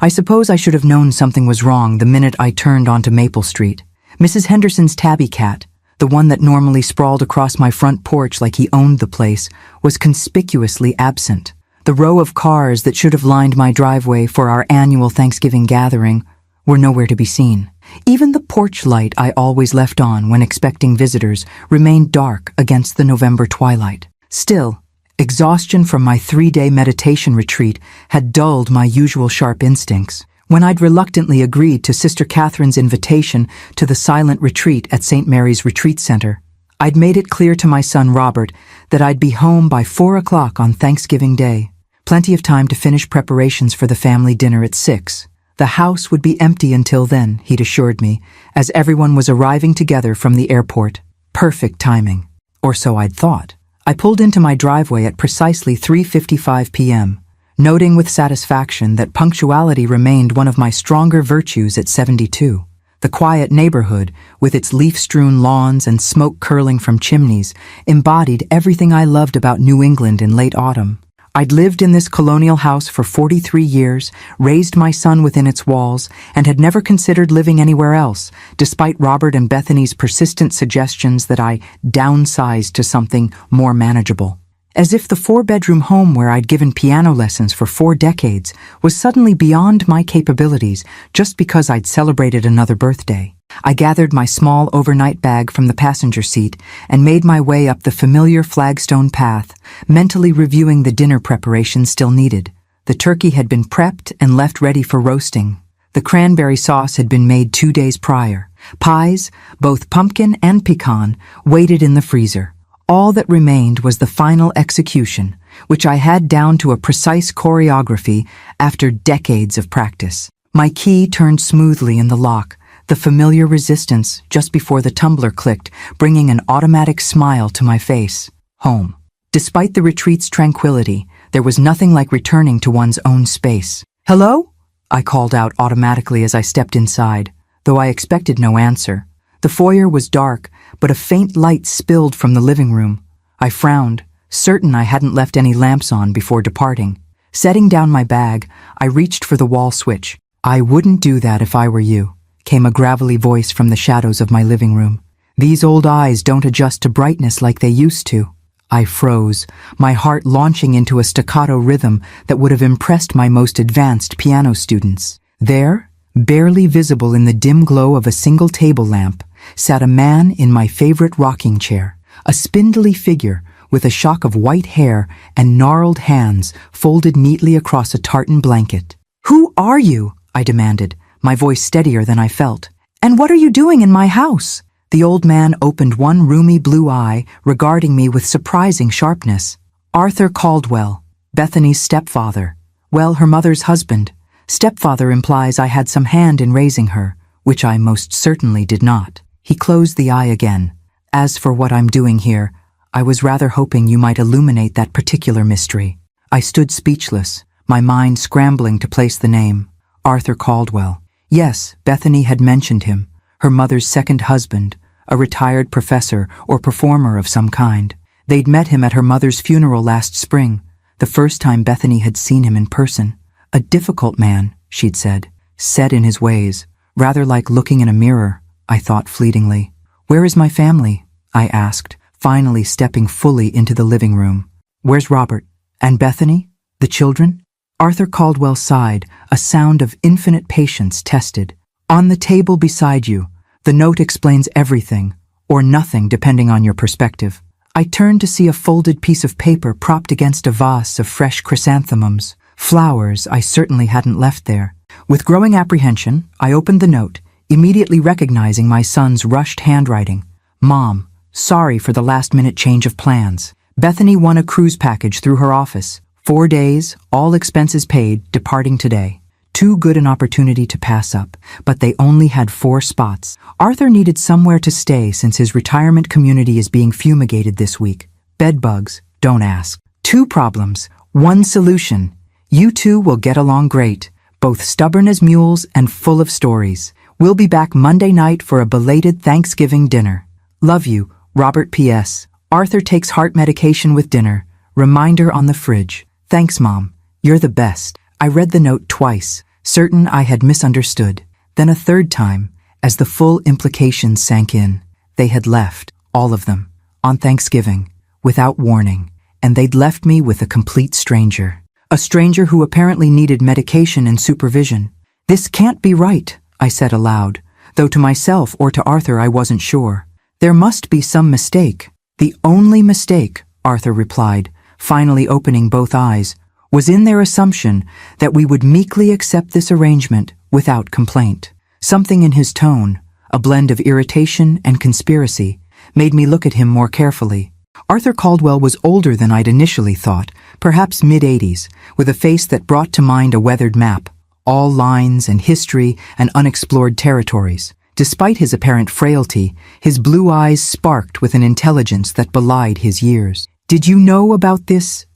I suppose I should have known something was wrong the minute I turned onto Maple Street. Mrs. Henderson's tabby cat, the one that normally sprawled across my front porch like he owned the place, was conspicuously absent. The row of cars that should have lined my driveway for our annual Thanksgiving gathering were nowhere to be seen. Even the porch light I always left on when expecting visitors remained dark against the November twilight. Still, exhaustion from my 3-day meditation retreat had dulled my usual sharp instincts. When I'd reluctantly agreed to Sister Catherine's invitation to the silent retreat at St. Mary's Retreat Center, I'd made it clear to my son Robert that I'd be home by 4 o'clock on Thanksgiving Day. Plenty of time to finish preparations for the family dinner at 6. The house would be empty until then, he'd assured me, as everyone was arriving together from the airport. Perfect timing. Or so I'd thought. I pulled into my driveway at precisely 3:55 p.m., noting with satisfaction that punctuality remained one of my stronger virtues at 72. The quiet neighborhood, with its leaf-strewn lawns and smoke curling from chimneys, embodied everything I loved about New England in late autumn. I'd lived in this colonial house for 43 years, raised my son within its walls, and had never considered living anywhere else, despite Robert and Bethany's persistent suggestions that I downsize to something more manageable. As if the 4-bedroom home where I'd given piano lessons for 4 decades was suddenly beyond my capabilities just because I'd celebrated another birthday. I gathered my small overnight bag from the passenger seat and made my way up the familiar flagstone path, mentally reviewing the dinner preparations still needed. The turkey had been prepped and left ready for roasting. The cranberry sauce had been made 2 days prior. Pies, both pumpkin and pecan, waited in the freezer. All that remained was the final execution, which I had down to a precise choreography after decades of practice. My key turned smoothly in the lock, the familiar resistance just before the tumbler clicked, bringing an automatic smile to my face. Home. Despite the retreat's tranquility, there was nothing like returning to one's own space. "Hello?" I called out automatically as I stepped inside, though I expected no answer. The foyer was dark, but a faint light spilled from the living room. I frowned, certain I hadn't left any lamps on before departing. Setting down my bag, I reached for the wall switch. "I wouldn't do that if I were you," came a gravelly voice from the shadows of my living room. "These old eyes don't adjust to brightness like they used to." I froze, my heart launching into a staccato rhythm that would have impressed my most advanced piano students. There, barely visible in the dim glow of a single table lamp, sat a man in my favorite rocking chair, a spindly figure with a shock of white hair and gnarled hands folded neatly across a tartan blanket. "Who are you?" I demanded, my voice steadier than I felt. "And what are you doing in my house?" The old man opened one roomy blue eye, regarding me with surprising sharpness. "Arthur Caldwell, Bethany's stepfather. Well, her mother's husband. Stepfather implies I had some hand in raising her, which I most certainly did not." He closed the eye again. "As for what I'm doing here, I was rather hoping you might illuminate that particular mystery." I stood speechless, my mind scrambling to place the name. Arthur Caldwell. Yes, Bethany had mentioned him, her mother's second husband, a retired professor or performer of some kind. They'd met him at her mother's funeral last spring, the first time Bethany had seen him in person. A difficult man, she'd said, set in his ways, rather like looking in a mirror, I thought fleetingly. "Where is my family?" I asked, finally stepping fully into the living room. "Where's Robert? And Bethany? The children?" Arthur Caldwell sighed, a sound of infinite patience tested. "On the table beside you. The note explains everything, or nothing depending on your perspective." I turned to see a folded piece of paper propped against a vase of fresh chrysanthemums, flowers I certainly hadn't left there. With growing apprehension, I opened the note, immediately recognizing my son's rushed handwriting. "Mom, sorry for the last-minute change of plans. Bethany won a cruise package through her office. 4 days, all expenses paid, departing today. Too good an opportunity to pass up, but they only had 4 spots. Arthur needed somewhere to stay since his retirement community is being fumigated this week. Bedbugs, don't ask. 2 problems, 1 solution. You two will get along great, both stubborn as mules and full of stories. We'll be back Monday night for a belated Thanksgiving dinner. Love you, Robert. P.S. Arthur takes heart medication with dinner. Reminder on the fridge. Thanks, Mom. You're the best." I read the note twice, certain I had misunderstood. Then a third time, as the full implications sank in. They had left, all of them, on Thanksgiving, without warning, and they'd left me with a complete stranger. A stranger who apparently needed medication and supervision. This can't be right, I said aloud, though to myself or to Arthur I wasn't sure. There must be some mistake. The only mistake, Arthur replied, finally opening both eyes, was in their assumption that we would meekly accept this arrangement without complaint. Something in his tone, a blend of irritation and conspiracy, made me look at him more carefully. Arthur Caldwell was older than I'd initially thought, perhaps mid-80s, with a face that brought to mind a weathered map, all lines and history and unexplored territories. Despite his apparent frailty, his blue eyes sparked with an intelligence that belied his years. "Did you know about this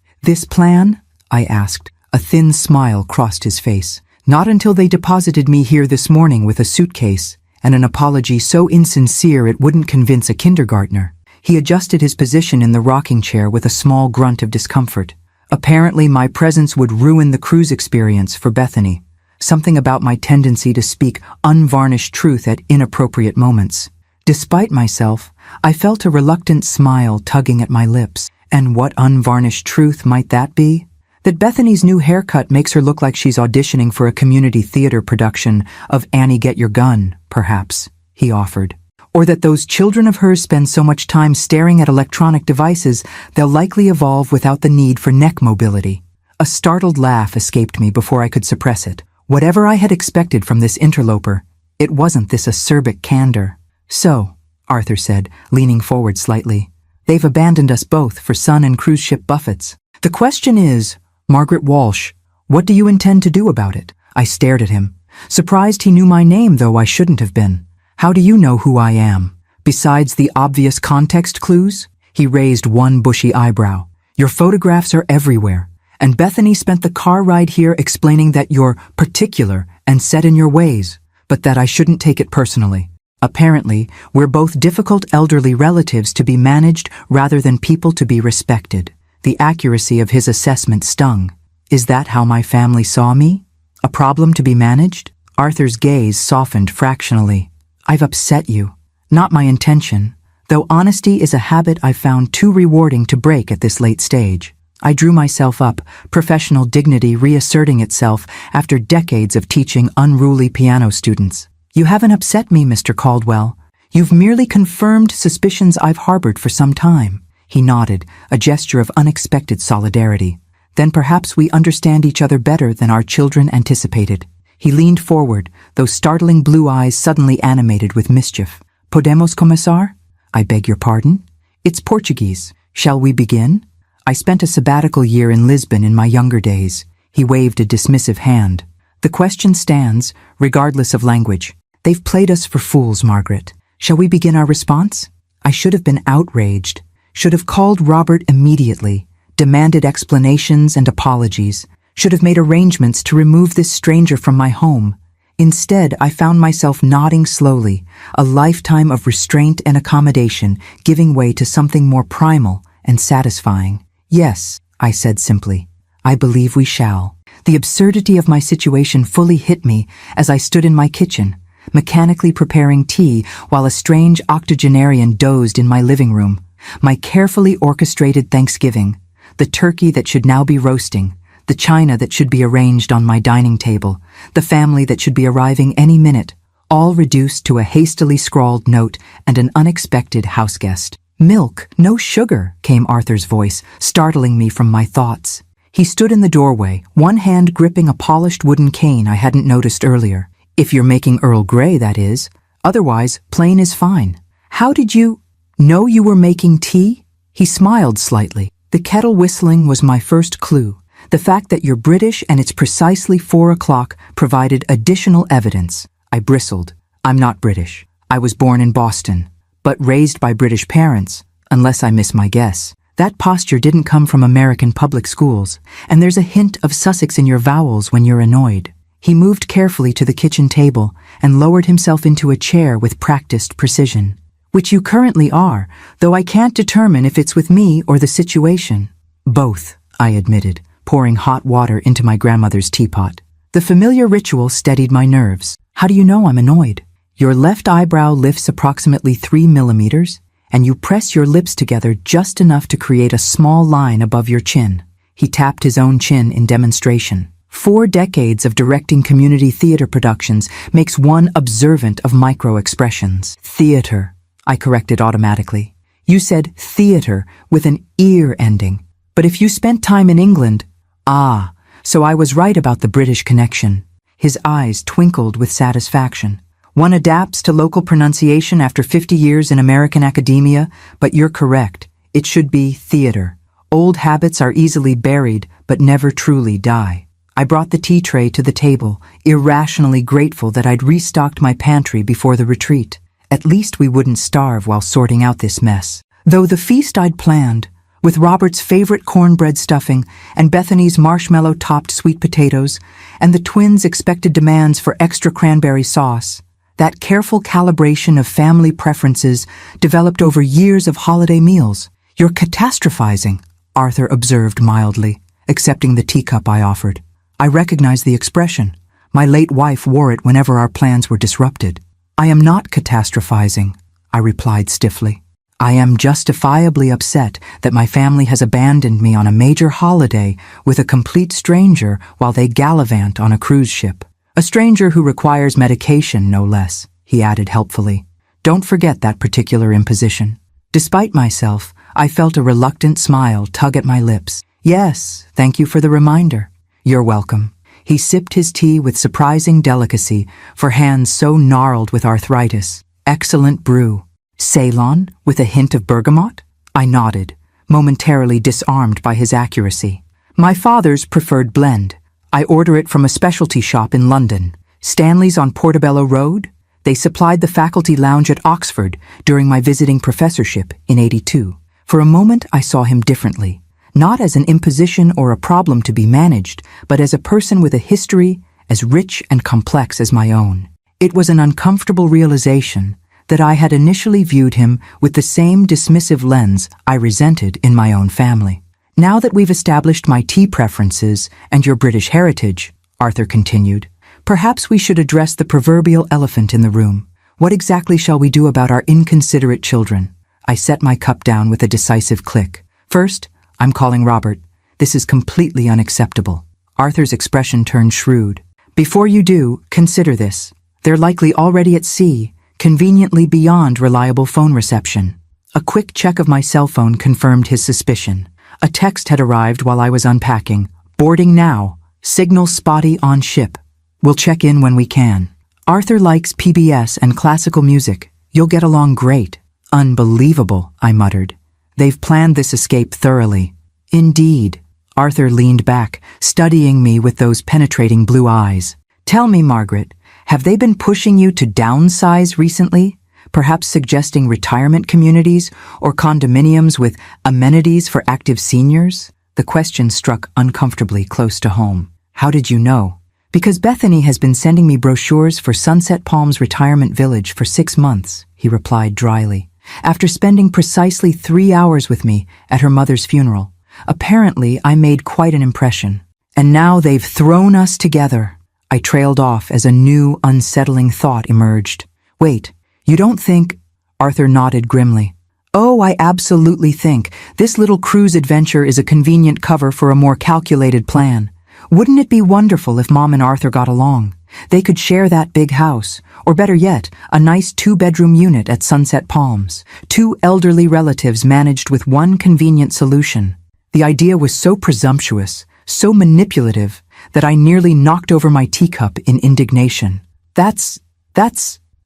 plan?" I asked. A thin smile crossed his face. "Not until they deposited me here this morning with a suitcase and an apology so insincere it wouldn't convince a kindergartner." He adjusted his position in the rocking chair with a small grunt of discomfort. Apparently my presence would ruin the cruise experience for Bethany. Something about my tendency to speak unvarnished truth at inappropriate moments. Despite myself, I felt a reluctant smile tugging at my lips. And what unvarnished truth might that be? That Bethany's new haircut makes her look like she's auditioning for a community theater production of Annie Get Your Gun, perhaps, he offered. Or that those children of hers spend so much time staring at electronic devices they'll likely evolve without the need for neck mobility. A startled laugh escaped me before I could suppress it. Whatever I had expected from this interloper, it wasn't this acerbic candor. "So," Arthur said, leaning forward slightly, "they've abandoned us both for sun and cruise ship buffets. The question is, Margaret Walsh, what do you intend to do about it?" I stared at him, surprised he knew my name, though I shouldn't have been. "How do you know who I am? Besides the obvious context clues?" He raised one bushy eyebrow. "Your photographs are everywhere, and Bethany spent the car ride here explaining that you're particular and set in your ways, but that I shouldn't take it personally. Apparently, we're both difficult elderly relatives to be managed rather than people to be respected." The accuracy of his assessment stung. Is that how my family saw me? A problem to be managed? Arthur's gaze softened fractionally. "I've upset you. Not my intention, though honesty is a habit I've found too rewarding to break at this late stage." I drew myself up, professional dignity reasserting itself after decades of teaching unruly piano students. "You haven't upset me, Mr. Caldwell. You've merely confirmed suspicions I've harbored for some time." He nodded, a gesture of unexpected solidarity. "Then perhaps we understand each other better than our children anticipated." He leaned forward, those startling blue eyes suddenly animated with mischief. "Podemos começar?" "I beg your pardon?" "It's Portuguese. Shall we begin?" I spent a sabbatical year in Lisbon in my younger days. He waved a dismissive hand. "The question stands, regardless of language. They've played us for fools, Margaret. Shall we begin our response?" I should have been outraged, should have called Robert immediately, demanded explanations and apologies, should have made arrangements to remove this stranger from my home. Instead, I found myself nodding slowly, a lifetime of restraint and accommodation giving way to something more primal and satisfying. "Yes," I said simply, "I believe we shall." The absurdity of my situation fully hit me as I stood in my kitchen, mechanically preparing tea while a strange octogenarian dozed in my living room. My carefully orchestrated Thanksgiving, the turkey that should now be roasting, the china that should be arranged on my dining table, the family that should be arriving any minute, all reduced to a hastily scrawled note and an unexpected houseguest. "Milk, no sugar," came Arthur's voice, startling me from my thoughts. He stood in the doorway, one hand gripping a polished wooden cane I hadn't noticed earlier. "If you're making Earl Grey, that is. Otherwise, plain is fine." "How did you know you were making tea?" He smiled slightly. "The kettle whistling was my first clue. The fact that you're British and it's precisely 4 o'clock provided additional evidence." I bristled. "I'm not British. I was born in Boston, but raised by British parents, unless I miss my guess. That posture didn't come from American public schools, and there's a hint of Sussex in your vowels when you're annoyed." He moved carefully to the kitchen table and lowered himself into a chair with practiced precision. "Which you currently are, though I can't determine if it's with me or the situation." "Both," I admitted, pouring hot water into my grandmother's teapot. The familiar ritual steadied my nerves. How do you know I'm annoyed? Your left eyebrow lifts approximately 3 millimeters, and you press your lips together just enough to create a small line above your chin. He tapped his own chin in demonstration. 4 decades of directing community theater productions makes one observant of micro-expressions. Theater, I corrected automatically. You said theater with an ear ending. But if you spent time in England... Ah, so I was right about the British connection. His eyes twinkled with satisfaction. One adapts to local pronunciation after 50 years in American academia, but you're correct. It should be theater. Old habits are easily buried, but never truly die. I brought the tea tray to the table, irrationally grateful that I'd restocked my pantry before the retreat. At least we wouldn't starve while sorting out this mess. Though the feast I'd planned, with Robert's favorite cornbread stuffing and Bethany's marshmallow-topped sweet potatoes, and the twins' expected demands for extra cranberry sauce, that careful calibration of family preferences developed over years of holiday meals. You're catastrophizing, Arthur observed mildly, accepting the teacup I offered. I recognize the expression. My late wife wore it whenever our plans were disrupted. I am not catastrophizing, I replied stiffly. I am justifiably upset that my family has abandoned me on a major holiday with a complete stranger while they gallivant on a cruise ship. A stranger who requires medication, no less, he added helpfully. Don't forget that particular imposition. Despite myself, I felt a reluctant smile tug at my lips. Yes, thank you for the reminder. You're welcome. He sipped his tea with surprising delicacy for hands so gnarled with arthritis. Excellent brew. Ceylon, with a hint of bergamot? I nodded, momentarily disarmed by his accuracy. My father's preferred blend. I order it from a specialty shop in London. Stanley's on Portobello Road. They supplied the faculty lounge at Oxford during my visiting professorship in '82. For a moment I saw him differently, not as an imposition or a problem to be managed, but as a person with a history as rich and complex as my own. It was an uncomfortable realization that I had initially viewed him with the same dismissive lens I resented in my own family. Now that we've established my tea preferences and your British heritage, Arthur continued, perhaps we should address the proverbial elephant in the room. What exactly shall we do about our inconsiderate children? I set my cup down with a decisive click. First, I'm calling Robert. This is completely unacceptable. Arthur's expression turned shrewd. Before you do, consider this. They're likely already at sea, conveniently beyond reliable phone reception. A quick check of my cell phone confirmed his suspicion. A text had arrived while I was unpacking. Boarding now. Signal spotty on ship. We'll check in when we can. Arthur likes PBS and classical music. You'll get along great. Unbelievable, I muttered. They've planned this escape thoroughly. Indeed. Arthur leaned back, studying me with those penetrating blue eyes. Tell me, Margaret, have they been pushing you to downsize recently? Perhaps suggesting retirement communities or condominiums with amenities for active seniors? The question struck uncomfortably close to home. How did you know? Because Bethany has been sending me brochures for Sunset Palms Retirement Village for 6 months, he replied dryly, after spending precisely 3 hours with me at her mother's funeral. Apparently, I made quite an impression. And now they've thrown us together. I trailed off as a new, unsettling thought emerged. Wait, you don't think... Arthur nodded grimly. Oh, I absolutely think this little cruise adventure is a convenient cover for a more calculated plan. Wouldn't it be wonderful if Mom and Arthur got along? They could share that big house, or better yet, a nice 2-bedroom unit at Sunset Palms. 2 elderly relatives managed with one convenient solution. The idea was so presumptuous, so manipulative, that I nearly knocked over my teacup in indignation. That's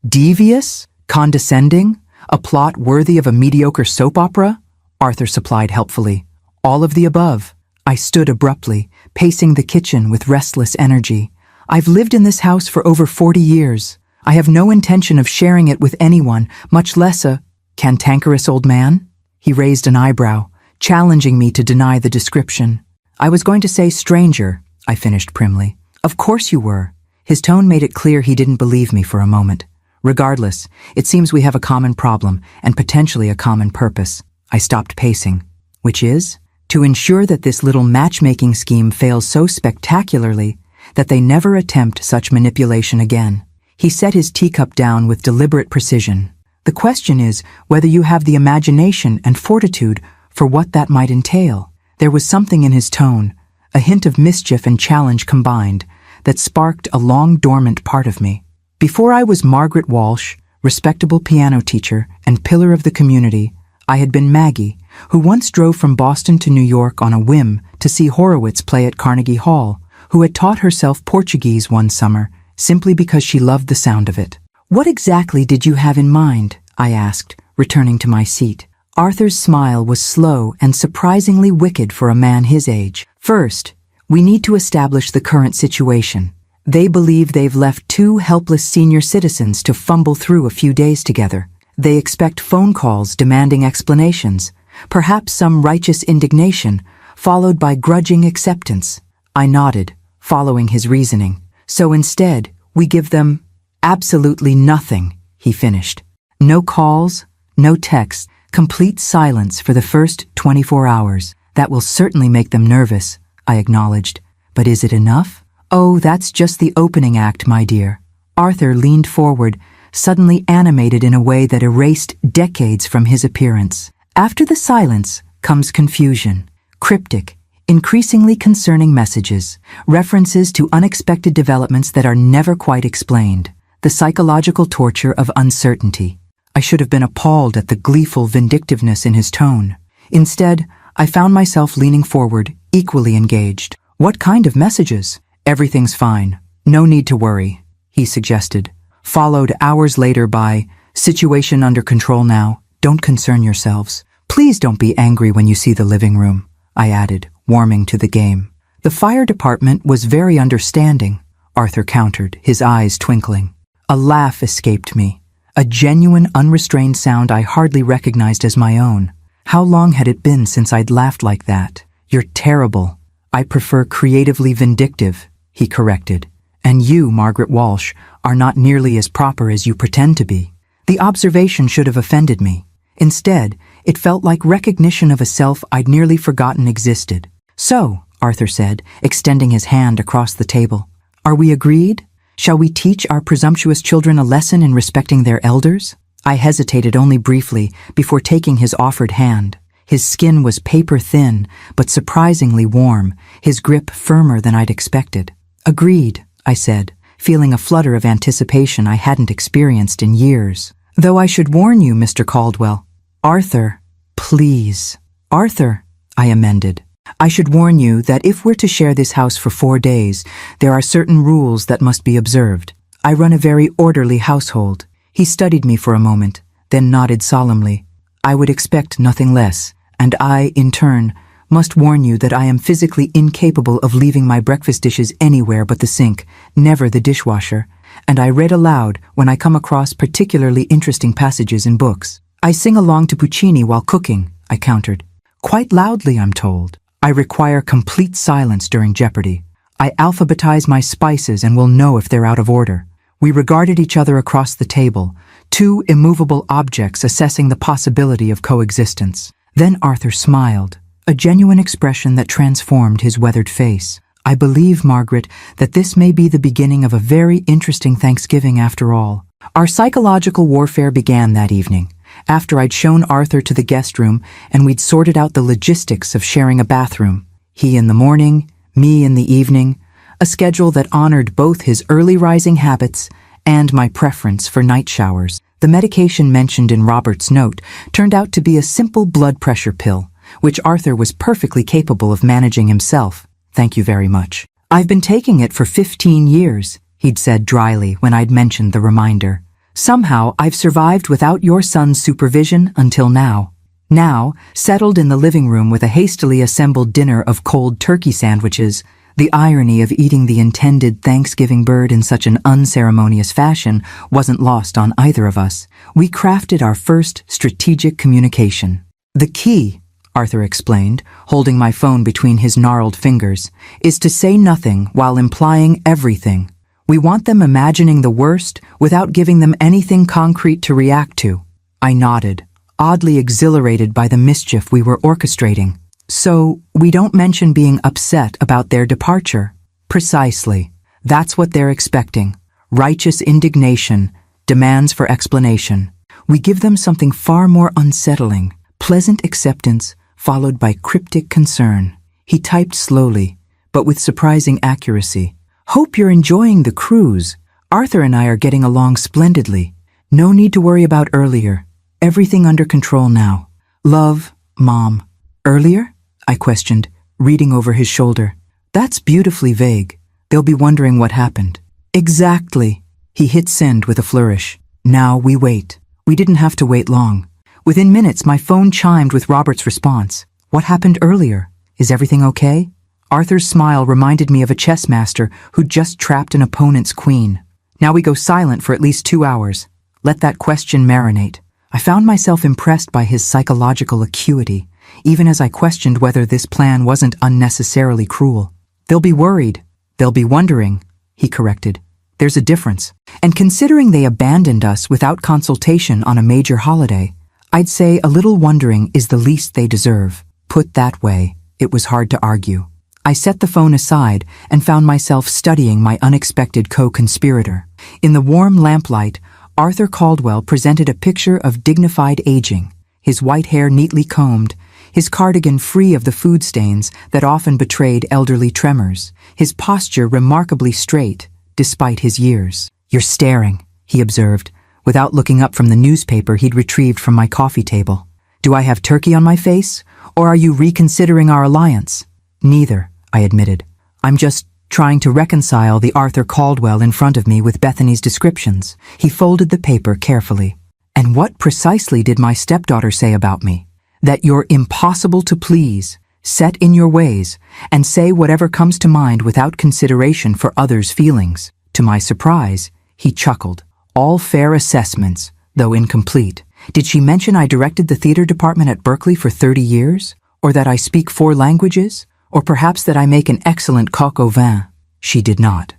devious? Condescending? A plot worthy of a mediocre soap opera? Arthur supplied helpfully. All of the above. I stood abruptly, pacing the kitchen with restless energy. I've lived in this house for over 40 years. I have no intention of sharing it with anyone, much less a cantankerous old man. He raised an eyebrow, challenging me to deny the description. I was going to say stranger, I finished primly. Of course you were. His tone made it clear he didn't believe me for a moment. Regardless, it seems we have a common problem and potentially a common purpose. I stopped pacing. Which is? To ensure that this little matchmaking scheme fails so spectacularly that they never attempt such manipulation again. He set his teacup down with deliberate precision. The question is whether you have the imagination and fortitude for what that might entail. There was something in his tone, a hint of mischief and challenge combined, that sparked a long-dormant part of me. Before I was Margaret Walsh, respectable piano teacher and pillar of the community, I had been Maggie, who once drove from Boston to New York on a whim to see Horowitz play at Carnegie Hall, who had taught herself Portuguese one summer simply because she loved the sound of it. "What exactly did you have in mind?" I asked, returning to my seat. Arthur's smile was slow and surprisingly wicked for a man his age. "First, we need to establish the current situation. They believe they've left two helpless senior citizens to fumble through a few days together. They expect phone calls demanding explanations, perhaps some righteous indignation, followed by grudging acceptance." I nodded, following his reasoning. "So instead, we give them absolutely nothing," he finished. "No calls, no texts, complete silence for the first 24 hours. That will certainly make them nervous," I acknowledged. "But is it enough?" "Oh, that's just the opening act, my dear." Arthur leaned forward, suddenly animated in a way that erased decades from his appearance. "After the silence comes confusion, cryptic, increasingly concerning messages, references to unexpected developments that are never quite explained, the psychological torture of uncertainty." I should have been appalled at the gleeful vindictiveness in his tone. Instead, I found myself leaning forward, equally engaged. "What kind of messages?" "Everything's fine. No need to worry," he suggested, followed hours later by, "Situation under control now. Don't concern yourselves. Please don't be angry when you see the living room," I added, warming to the game. "The fire department was very understanding," Arthur countered, his eyes twinkling. A laugh escaped me, a genuine, unrestrained sound I hardly recognized as my own. How long had it been since I'd laughed like that? "You're terrible." "I prefer creatively vindictive," he corrected. "And you, Margaret Walsh, are not nearly as proper as you pretend to be." The observation should have offended me. Instead, it felt like recognition of a self I'd nearly forgotten existed. "So," Arthur said, extending his hand across the table, "are we agreed? Shall we teach our presumptuous children a lesson in respecting their elders?" I hesitated only briefly before taking his offered hand. His skin was paper-thin, but surprisingly warm, his grip firmer than I'd expected. "Agreed," I said, feeling a flutter of anticipation I hadn't experienced in years. "Though I should warn you, Mr. Caldwell." "Arthur, please." "Arthur," I amended. "I should warn you that if we're to share this house for 4 days, there are certain rules that must be observed. I run a very orderly household." He studied me for a moment, then nodded solemnly. "I would expect nothing less, and I, in turn, must warn you that I am physically incapable of leaving my breakfast dishes anywhere but the sink, never the dishwasher, and I read aloud when I come across particularly interesting passages in books. I sing along to Puccini while cooking," I countered. "Quite loudly, I'm told. I require complete silence during Jeopardy. I alphabetize my spices and will know if they're out of order." We regarded each other across the table, two immovable objects assessing the possibility of coexistence. Then Arthur smiled, a genuine expression that transformed his weathered face. "I believe, Margaret, that this may be the beginning of a very interesting Thanksgiving after all." Our psychological warfare began that evening, after I'd shown Arthur to the guest room and we'd sorted out the logistics of sharing a bathroom. He in the morning, me in the evening, a schedule that honored both his early rising habits and my preference for night showers. The medication mentioned in Robert's note turned out to be a simple blood pressure pill, which Arthur was perfectly capable of managing himself. "Thank you very much. I've been taking it for 15 years, he'd said dryly when I'd mentioned the reminder. "Somehow I've survived without your son's supervision until now." Now, settled in the living room with a hastily assembled dinner of cold turkey sandwiches, the irony of eating the intended Thanksgiving bird in such an unceremonious fashion wasn't lost on either of us. We crafted our first strategic communication. "The key," Arthur explained, holding my phone between his gnarled fingers, "is to say nothing while implying everything. We want them imagining the worst without giving them anything concrete to react to." I nodded, oddly exhilarated by the mischief we were orchestrating. "So, we don't mention being upset about their departure." "Precisely. That's what they're expecting. Righteous indignation, demands for explanation. We give them something far more unsettling, pleasant acceptance followed by cryptic concern. He typed slowly, but with surprising accuracy. Hope you're enjoying the cruise. Arthur and I are getting along splendidly. No need to worry about earlier. Everything under control now. Love, Mom. Earlier? I questioned, reading over his shoulder. That's beautifully vague. They'll be wondering what happened. Exactly. He hit send with a flourish. Now we wait. We didn't have to wait long. Within minutes, my phone chimed with Robert's response. What happened earlier? Is everything okay? Arthur's smile reminded me of a chess master who'd just trapped an opponent's queen. Now we go silent for at least 2 hours. Let that question marinate. I found myself impressed by his psychological acuity, even as I questioned whether this plan wasn't unnecessarily cruel. They'll be worried. They'll be wondering, he corrected. There's a difference. And considering they abandoned us without consultation on a major holiday, I'd say a little wondering is the least they deserve. Put that way, it was hard to argue. I set the phone aside and found myself studying my unexpected co-conspirator. In the warm lamplight, Arthur Caldwell presented a picture of dignified aging, his white hair neatly combed, his cardigan free of the food stains that often betrayed elderly tremors, his posture remarkably straight, despite his years. You're staring, he observed, without looking up from the newspaper he'd retrieved from my coffee table. Do I have turkey on my face, or are you reconsidering our alliance? Neither, I admitted. I'm just trying to reconcile the Arthur Caldwell in front of me with Bethany's descriptions. He folded the paper carefully. And what precisely did my stepdaughter say about me? That you're impossible to please, set in your ways, and say whatever comes to mind without consideration for others' feelings. To my surprise, he chuckled. All fair assessments, though incomplete. Did she mention I directed the theater department at Berkeley for 30 years? Or that I speak 4 languages? Or perhaps that I make an excellent coq au vin? She did not.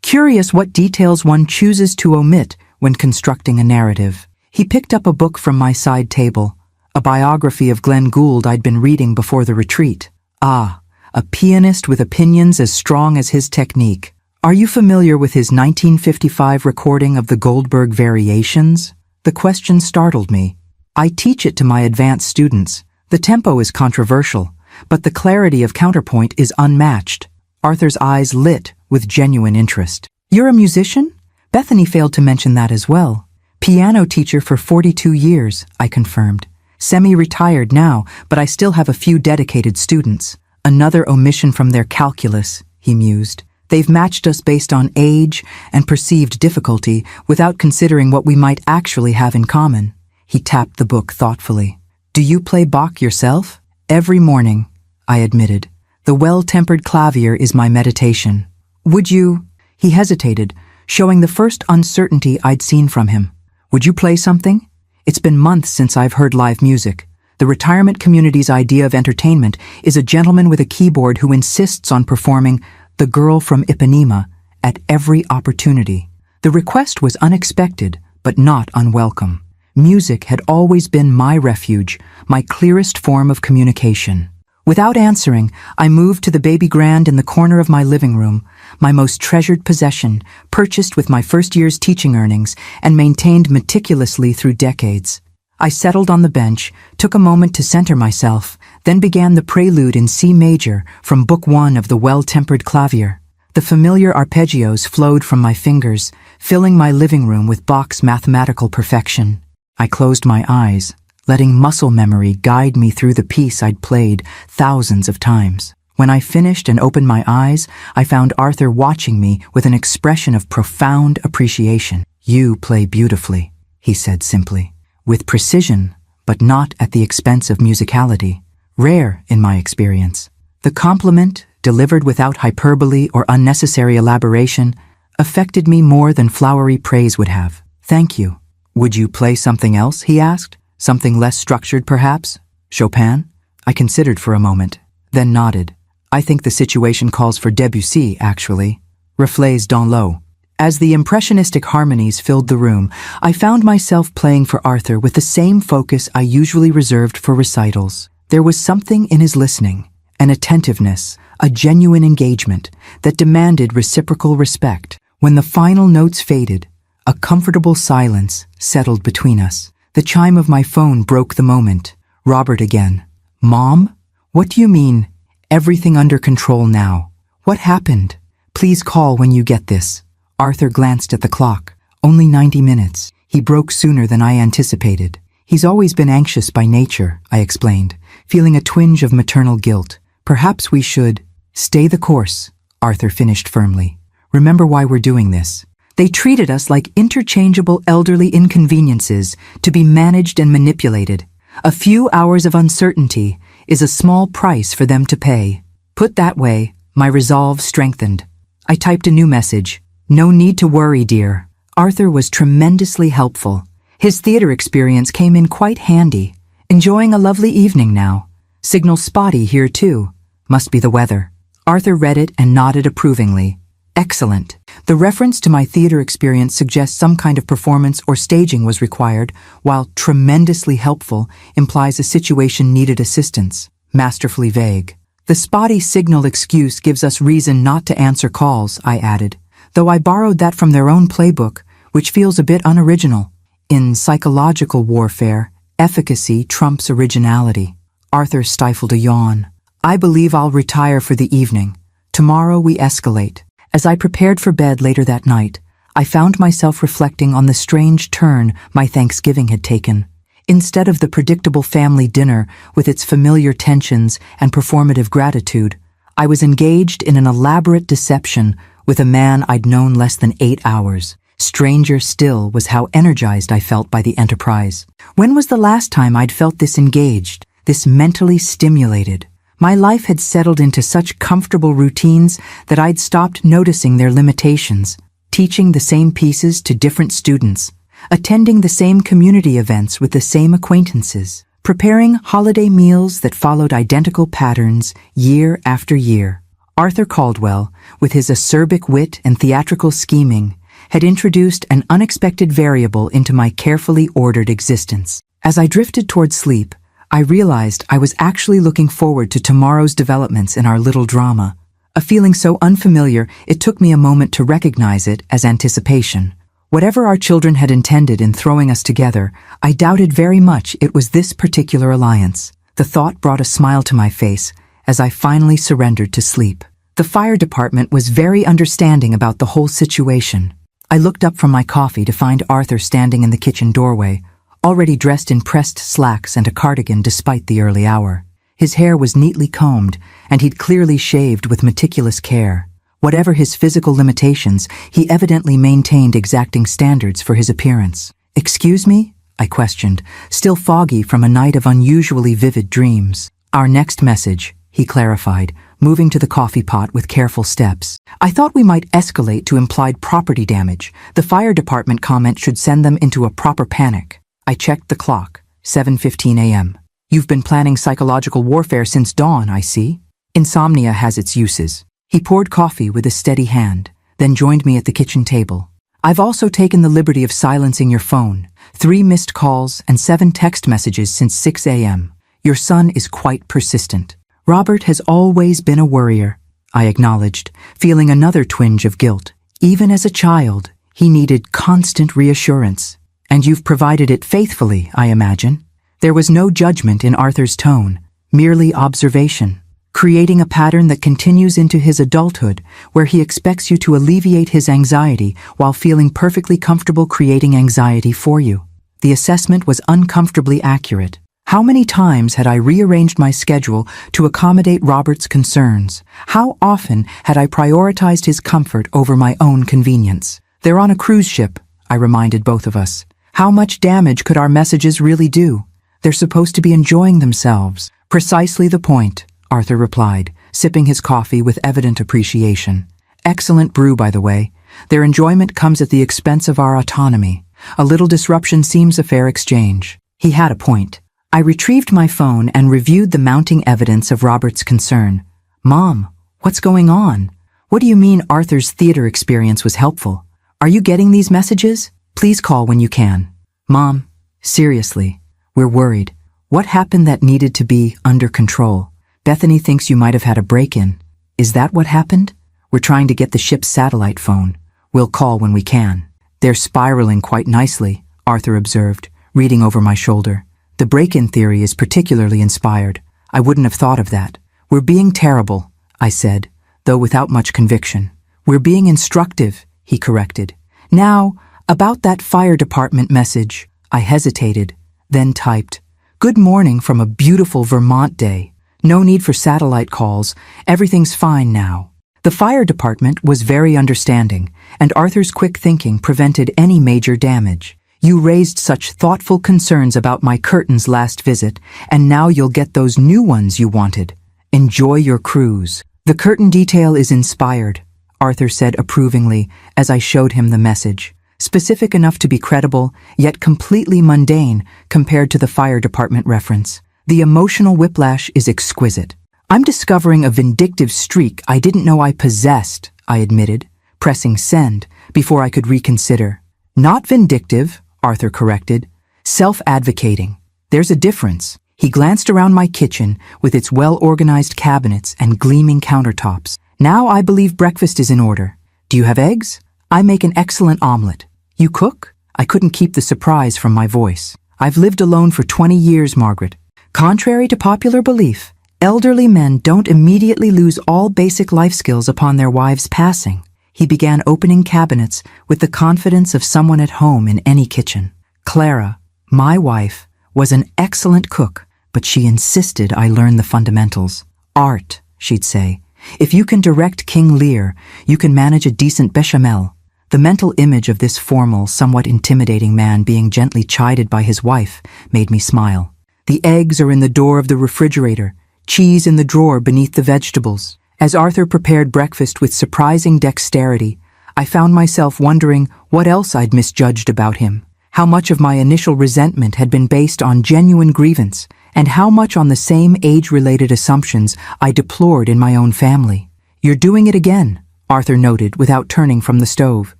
Curious what details one chooses to omit when constructing a narrative. He picked up a book from my side table, a biography of Glenn Gould I'd been reading before the retreat. Ah, a pianist with opinions as strong as his technique. Are you familiar with his 1955 recording of the Goldberg Variations? The question startled me. I teach it to my advanced students. The tempo is controversial, but the clarity of counterpoint is unmatched. Arthur's eyes lit with genuine interest. You're a musician? Bethany failed to mention that as well. Piano teacher for 42 years, I confirmed. Semi-retired now, but I still have a few dedicated students. Another omission from their calculus, he mused. They've matched us based on age and perceived difficulty without considering what we might actually have in common. He tapped the book thoughtfully. Do you play Bach yourself? Every morning, I admitted. The well-tempered clavier is my meditation. Would you? He hesitated, showing the first uncertainty I'd seen from him. Would you play something? It's been months since I've heard live music. The retirement community's idea of entertainment is a gentleman with a keyboard who insists on performing The Girl from Ipanema at every opportunity. The request was unexpected, but not unwelcome. Music had always been my refuge, my clearest form of communication. Without answering, I moved to the baby grand in the corner of my living room, my most treasured possession, purchased with my first year's teaching earnings and maintained meticulously through decades. I settled on the bench, took a moment to center myself, then began the prelude in C major from Book 1 of the Well-Tempered Clavier. The familiar arpeggios flowed from my fingers, filling my living room with Bach's mathematical perfection. I closed my eyes, letting muscle memory guide me through the piece I'd played thousands of times. When I finished and opened my eyes, I found Arthur watching me with an expression of profound appreciation. You play beautifully, he said simply. With precision, but not at the expense of musicality. Rare in my experience. The compliment, delivered without hyperbole or unnecessary elaboration, affected me more than flowery praise would have. Thank you. Would you play something else, he asked? Something less structured, perhaps? Chopin? I considered for a moment, then nodded. I think the situation calls for Debussy, actually. Reflets dans l'eau. As the impressionistic harmonies filled the room, I found myself playing for Arthur with the same focus I usually reserved for recitals. There was something in his listening, an attentiveness, a genuine engagement that demanded reciprocal respect. When the final notes faded, a comfortable silence settled between us. The chime of my phone broke the moment. Robert again. Mom? What do you mean, everything under control now? What happened? Please call when you get this. Arthur glanced at the clock. Only 90 minutes. He broke sooner than I anticipated. He's always been anxious by nature, I explained, feeling a twinge of maternal guilt. Perhaps we should stay the course, Arthur finished firmly. Remember why we're doing this. They treated us like interchangeable elderly inconveniences to be managed and manipulated. A few hours of uncertainty is a small price for them to pay. Put that way, my resolve strengthened. I typed a new message. No need to worry, dear. Arthur was tremendously helpful. His theater experience came in quite handy. Enjoying a lovely evening now. Signal spotty here too. Must be the weather. Arthur read it and nodded approvingly. Excellent. The reference to my theater experience suggests some kind of performance or staging was required, while tremendously helpful implies a situation needed assistance. Masterfully vague. The spotty signal excuse gives us reason not to answer calls, I added, though I borrowed that from their own playbook, which feels a bit unoriginal. In psychological warfare, efficacy trumps originality. Arthur stifled a yawn. I believe I'll retire for the evening. Tomorrow we escalate. As I prepared for bed later that night, I found myself reflecting on the strange turn my Thanksgiving had taken. Instead of the predictable family dinner with its familiar tensions and performative gratitude, I was engaged in an elaborate deception with a man I'd known less than 8 hours. Stranger still was how energized I felt by the enterprise. When was the last time I'd felt this engaged, this mentally stimulated? My life had settled into such comfortable routines that I'd stopped noticing their limitations, teaching the same pieces to different students, attending the same community events with the same acquaintances, preparing holiday meals that followed identical patterns year after year. Arthur Caldwell, with his acerbic wit and theatrical scheming, had introduced an unexpected variable into my carefully ordered existence. As I drifted toward sleep, I realized I was actually looking forward to tomorrow's developments in our little drama. A feeling so unfamiliar, it took me a moment to recognize it as anticipation. Whatever our children had intended in throwing us together, I doubted very much it was this particular alliance. The thought brought a smile to my face as I finally surrendered to sleep. The fire department was very understanding about the whole situation. I looked up from my coffee to find Arthur standing in the kitchen doorway, already dressed in pressed slacks and a cardigan despite the early hour. His hair was neatly combed, and he'd clearly shaved with meticulous care. Whatever his physical limitations, he evidently maintained exacting standards for his appearance. "Excuse me?" I questioned, still foggy from a night of unusually vivid dreams. "Our next message," he clarified, moving to the coffee pot with careful steps. I thought we might escalate to implied property damage. The fire department comment should send them into a proper panic. I checked the clock, 7:15 a.m. "You've been planning psychological warfare since dawn, I see." Insomnia has its uses. He poured coffee with a steady hand, then joined me at the kitchen table. "I've also taken the liberty of silencing your phone. 3 missed calls and 7 text messages since 6 a.m. Your son is quite persistent." "Robert has always been a worrier," I acknowledged, feeling another twinge of guilt. "Even as a child, he needed constant reassurance. And you've provided it faithfully, I imagine." There was no judgment in Arthur's tone, merely observation, creating a pattern that continues into his adulthood, where he expects you to alleviate his anxiety while feeling perfectly comfortable creating anxiety for you. The assessment was uncomfortably accurate. How many times had I rearranged my schedule to accommodate Robert's concerns? How often had I prioritized his comfort over my own convenience? "They're on a cruise ship," I reminded both of us. "How much damage could our messages really do? They're supposed to be enjoying themselves." "Precisely the point," Arthur replied, sipping his coffee with evident appreciation. "Excellent brew, by the way. Their enjoyment comes at the expense of our autonomy. A little disruption seems a fair exchange." He had a point. I retrieved my phone and reviewed the mounting evidence of Robert's concern. "Mom, what's going on? What do you mean Arthur's theater experience was helpful? Are you getting these messages? Please call when you can." "Mom, seriously, we're worried. What happened that needed to be under control? Bethany thinks you might have had a break-in." Is that what happened? We're trying to get the ship's satellite phone. We'll call when we can. They're spiraling quite nicely, Arthur observed, reading over my shoulder. The break-in theory is particularly inspired. I wouldn't have thought of that. We're being terrible, I said, though without much conviction. We're being instructive, he corrected. Now, about that fire department message. I hesitated, then typed, "Good morning from a beautiful Vermont day. No need for satellite calls. Everything's fine now." The fire department was very understanding, and Arthur's quick thinking prevented any major damage. "You raised such thoughtful concerns about my curtains last visit, and now you'll get those new ones you wanted. Enjoy your cruise." "The curtain detail is inspired," Arthur said approvingly as I showed him the message. Specific enough to be credible, yet completely mundane compared to the fire department reference. The emotional whiplash is exquisite. "I'm discovering a vindictive streak I didn't know I possessed," I admitted, pressing send before I could reconsider. "Not vindictive," Arthur corrected. "Self-advocating. There's a difference." He glanced around my kitchen with its well-organized cabinets and gleaming countertops. "Now I believe breakfast is in order. Do you have eggs? I make an excellent omelet. You cook?" I couldn't keep the surprise from my voice. "I've lived alone for 20 years, Margaret. Contrary to popular belief, elderly men don't immediately lose all basic life skills upon their wives' passing." He began opening cabinets with the confidence of someone at home in any kitchen. "Clara, my wife, was an excellent cook, but she insisted I learn the fundamentals. Art, she'd say. If you can direct King Lear, you can manage a decent bechamel." The mental image of this formal, somewhat intimidating man being gently chided by his wife made me smile. "The eggs are in the door of the refrigerator, cheese in the drawer beneath the vegetables." As Arthur prepared breakfast with surprising dexterity, I found myself wondering what else I'd misjudged about him, how much of my initial resentment had been based on genuine grievance, and how much on the same age-related assumptions I deplored in my own family. "You're doing it again," Arthur noted without turning from the stove,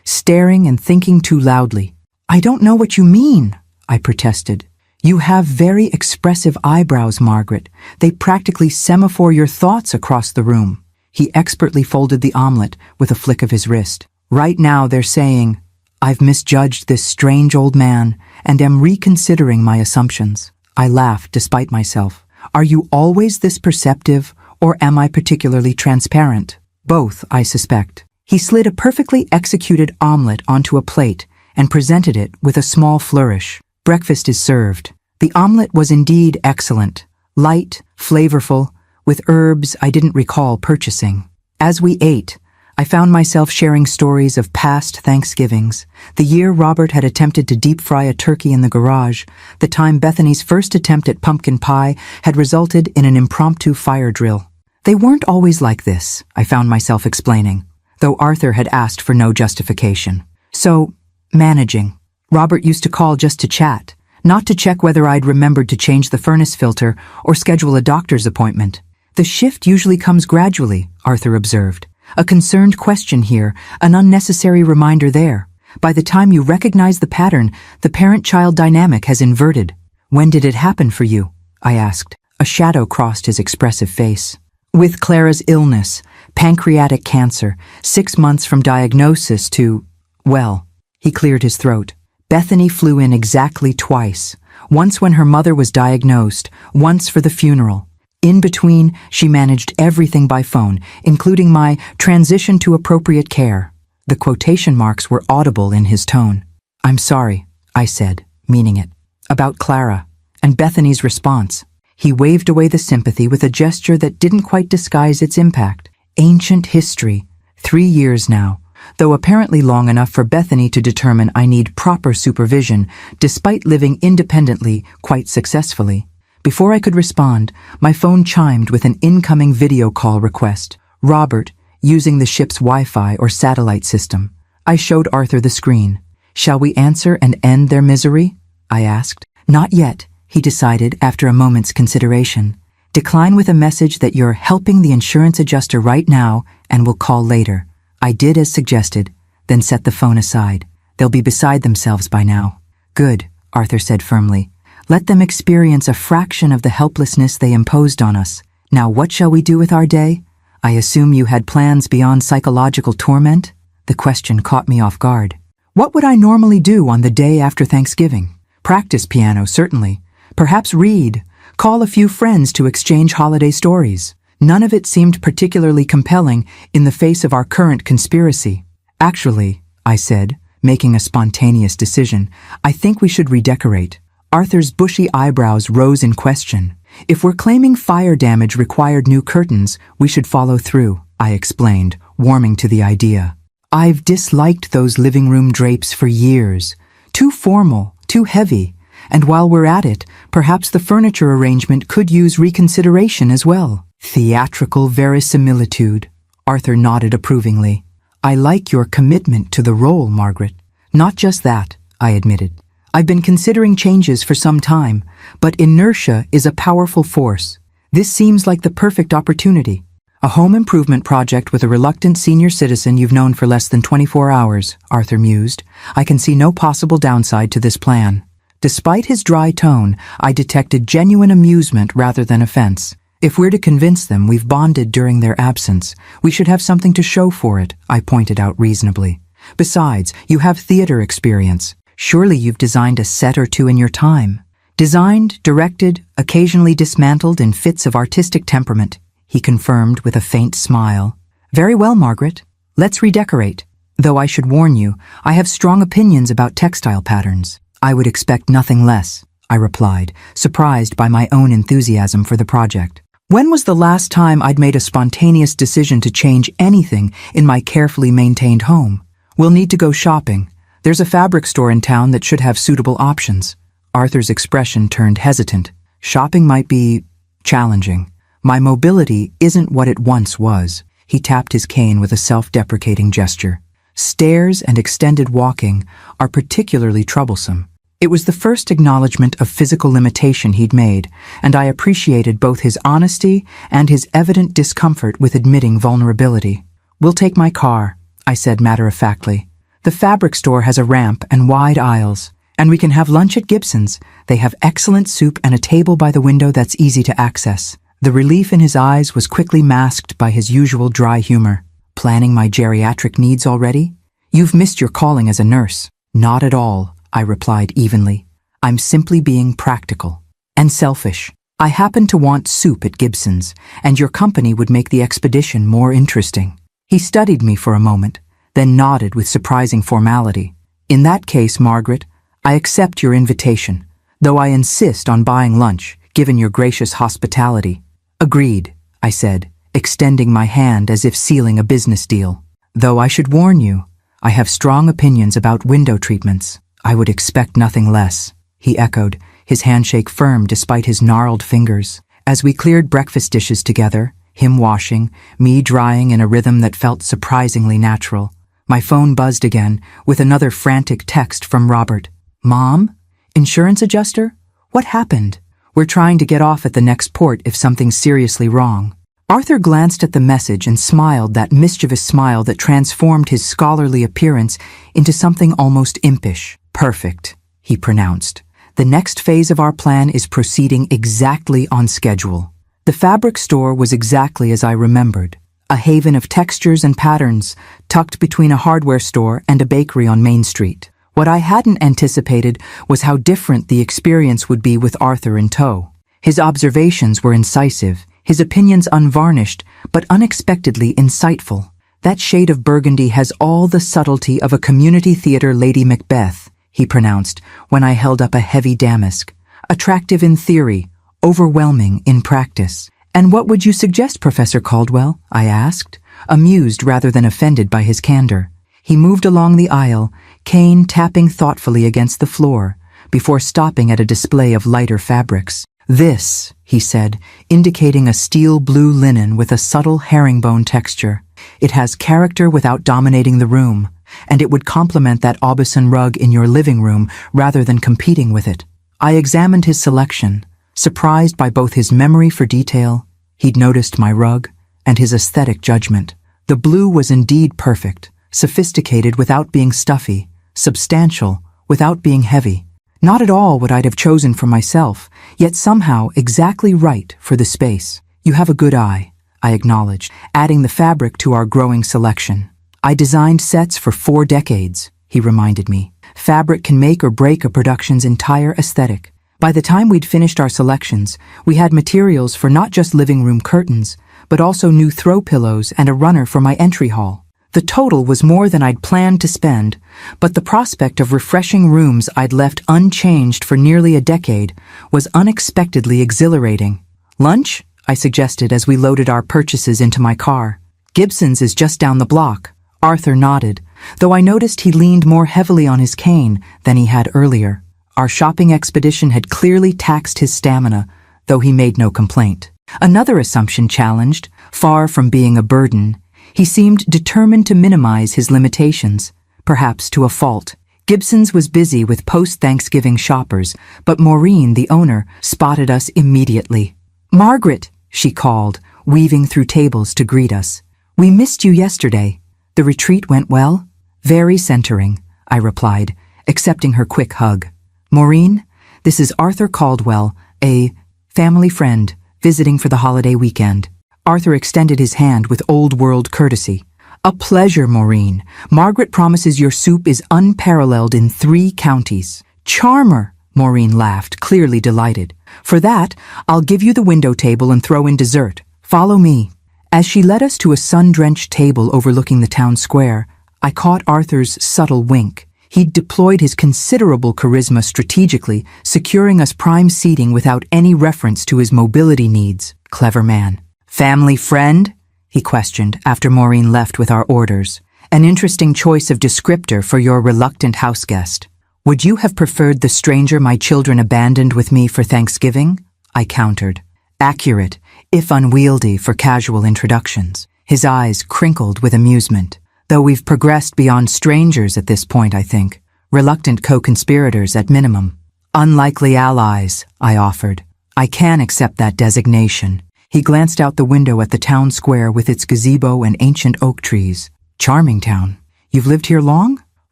staring and thinking too loudly. "I don't know what you mean," I protested. "You have very expressive eyebrows, Margaret. They practically semaphore your thoughts across the room." He expertly folded the omelet with a flick of his wrist. "Right now they're saying, I've misjudged this strange old man and am reconsidering my assumptions." I laughed despite myself. "Are you always this perceptive, or am I particularly transparent?" "Both, I suspect." He slid a perfectly executed omelet onto a plate and presented it with a small flourish. "Breakfast is served." The omelet was indeed excellent, light, flavorful, with herbs I didn't recall purchasing. As we ate, I found myself sharing stories of past Thanksgivings, the year Robert had attempted to deep-fry a turkey in the garage, the time Bethany's first attempt at pumpkin pie had resulted in an impromptu fire drill. "They weren't always like this," I found myself explaining, though Arthur had asked for no justification. "So, managing. Robert used to call just to chat, not to check whether I'd remembered to change the furnace filter or schedule a doctor's appointment. The shift usually comes gradually," Arthur observed. "A concerned question here, an unnecessary reminder there. By the time you recognize the pattern, the parent-child dynamic has inverted." "When did it happen for you?" I asked. A shadow crossed his expressive face. "With Clara's illness, pancreatic cancer, 6 months from diagnosis to, well," he cleared his throat. "Bethany flew in exactly twice, once when her mother was diagnosed, once for the funeral. In between, she managed everything by phone, including my transition to appropriate care." The quotation marks were audible in his tone. "I'm sorry," I said, meaning it. "About Clara, and Bethany's response." He waved away the sympathy with a gesture that didn't quite disguise its impact. "Ancient history. 3 years now, though apparently long enough for Bethany to determine I need proper supervision, despite living independently quite successfully." Before I could respond, my phone chimed with an incoming video call request. Robert, using the ship's Wi-Fi or satellite system. I showed Arthur the screen. "Shall we answer and end their misery?" I asked. "Not yet," he decided after a moment's consideration. "Decline with a message that you're helping the insurance adjuster right now and will call later." I did as suggested, then set the phone aside. "They'll be beside themselves by now." "Good," Arthur said firmly. "Let them experience a fraction of the helplessness they imposed on us. Now what shall we do with our day?" I assume you had plans beyond psychological torment? The question caught me off guard. What would I normally do on the day after Thanksgiving? Practice piano, certainly. Perhaps read. Call a few friends to exchange holiday stories. None of it seemed particularly compelling in the face of our current conspiracy. Actually, I said, making a spontaneous decision, I think we should redecorate. Arthur's bushy eyebrows rose in question. If we're claiming fire damage required new curtains, we should follow through, I explained, warming to the idea. I've disliked those living room drapes for years. Too formal, too heavy. And while we're at it, perhaps the furniture arrangement could use reconsideration as well. Theatrical verisimilitude. Arthur nodded approvingly. I like your commitment to the role, Margaret. Not just that, I admitted. I've been considering changes for some time, but inertia is a powerful force. This seems like the perfect opportunity. A home improvement project with a reluctant senior citizen you've known for less than 24 hours, Arthur mused. I can see no possible downside to this plan. Despite his dry tone, I detected genuine amusement rather than offense. If we're to convince them we've bonded during their absence, we should have something to show for it, I pointed out reasonably. Besides, you have theater experience. Surely you've designed a set or two in your time. Designed, directed, occasionally dismantled in fits of artistic temperament, he confirmed with a faint smile. Very well, Margaret. Let's redecorate. Though I should warn you, I have strong opinions about textile patterns. I would expect nothing less, I replied, surprised by my own enthusiasm for the project. When was the last time I'd made a spontaneous decision to change anything in my carefully maintained home? We'll need to go shopping. There's a fabric store in town that should have suitable options. Arthur's expression turned hesitant. Shopping might be challenging. My mobility isn't what it once was. He tapped his cane with a self-deprecating gesture. Stairs and extended walking are particularly troublesome. It was the first acknowledgement of physical limitation he'd made, and I appreciated both his honesty and his evident discomfort with admitting vulnerability. We'll take my car, I said matter-of-factly. The fabric store has a ramp and wide aisles, and we can have lunch at Gibson's. They have excellent soup and a table by the window that's easy to access. The relief in his eyes was quickly masked by his usual dry humor. Planning my geriatric needs already? You've missed your calling as a nurse. Not at all, I replied evenly. I'm simply being practical. And selfish. I happen to want soup at Gibson's, and your company would make the expedition more interesting. He studied me for a moment, then nodded with surprising formality. In that case, Margaret, I accept your invitation, though I insist on buying lunch, given your gracious hospitality. Agreed, I said, extending my hand as if sealing a business deal. Though I should warn you, I have strong opinions about window treatments. I would expect nothing less, he echoed, his handshake firm despite his gnarled fingers. As we cleared breakfast dishes together, him washing, me drying in a rhythm that felt surprisingly natural, my phone buzzed again with another frantic text from Robert. Mom? Insurance adjuster? What happened? We're trying to get off at the next port if something's seriously wrong. Arthur glanced at the message and smiled that mischievous smile that transformed his scholarly appearance into something almost impish. Perfect, he pronounced. The next phase of our plan is proceeding exactly on schedule. The fabric store was exactly as I remembered. A haven of textures and patterns, tucked between a hardware store and a bakery on Main Street. What I hadn't anticipated was how different the experience would be with Arthur in tow. His observations were incisive, his opinions unvarnished, but unexpectedly insightful. That shade of burgundy has all the subtlety of a community theater Lady Macbeth, he pronounced when I held up a heavy damask. Attractive in theory, overwhelming in practice. And what would you suggest, Professor Caldwell? I asked, amused rather than offended by his candor. He moved along the aisle, cane tapping thoughtfully against the floor, before stopping at a display of lighter fabrics. This, he said, indicating a steel blue linen with a subtle herringbone texture. It has character without dominating the room, and it would complement that Aubusson rug in your living room rather than competing with it. I examined his selection, surprised by both his memory for detail, he'd noticed my rug, and his aesthetic judgment. The blue was indeed perfect, sophisticated without being stuffy, substantial without being heavy. Not at all what I'd have chosen for myself, yet somehow exactly right for the space. You have a good eye, I acknowledged, adding the fabric to our growing selection. I designed sets for 4 decades, he reminded me. Fabric can make or break a production's entire aesthetic. By the time we'd finished our selections, we had materials for not just living room curtains, but also new throw pillows and a runner for my entry hall. The total was more than I'd planned to spend, but the prospect of refreshing rooms I'd left unchanged for nearly a decade was unexpectedly exhilarating. "Lunch?" I suggested as we loaded our purchases into my car. "Gibson's is just down the block." Arthur nodded, though I noticed he leaned more heavily on his cane than he had earlier. Our shopping expedition had clearly taxed his stamina, though he made no complaint. Another assumption challenged, far from being a burden. He seemed determined to minimize his limitations, perhaps to a fault. Gibson's was busy with post-Thanksgiving shoppers, but Maureen, the owner, spotted us immediately. "Margaret," she called, weaving through tables to greet us. "We missed you yesterday. The retreat went well?" "Very centering," I replied, accepting her quick hug. "Maureen, this is Arthur Caldwell, a family friend, visiting for the holiday weekend." Arthur extended his hand with old-world courtesy. "A pleasure, Maureen. Margaret promises your soup is unparalleled in 3 counties." "Charmer," Maureen laughed, clearly delighted. "For that, I'll give you the window table and throw in dessert. Follow me." As she led us to a sun-drenched table overlooking the town square, I caught Arthur's subtle wink. He'd deployed his considerable charisma strategically, securing us prime seating without any reference to his mobility needs. Clever man. "Family friend?" he questioned after Maureen left with our orders. "An interesting choice of descriptor for your reluctant houseguest. Would you have preferred the stranger my children abandoned with me for Thanksgiving?" I countered. Accurate, if unwieldy for casual introductions. His eyes crinkled with amusement. "Though we've progressed beyond strangers at this point, I think. Reluctant co-conspirators at minimum." "Unlikely allies," I offered. "I can accept that designation." He glanced out the window at the town square with its gazebo and ancient oak trees. "Charming town. You've lived here long?"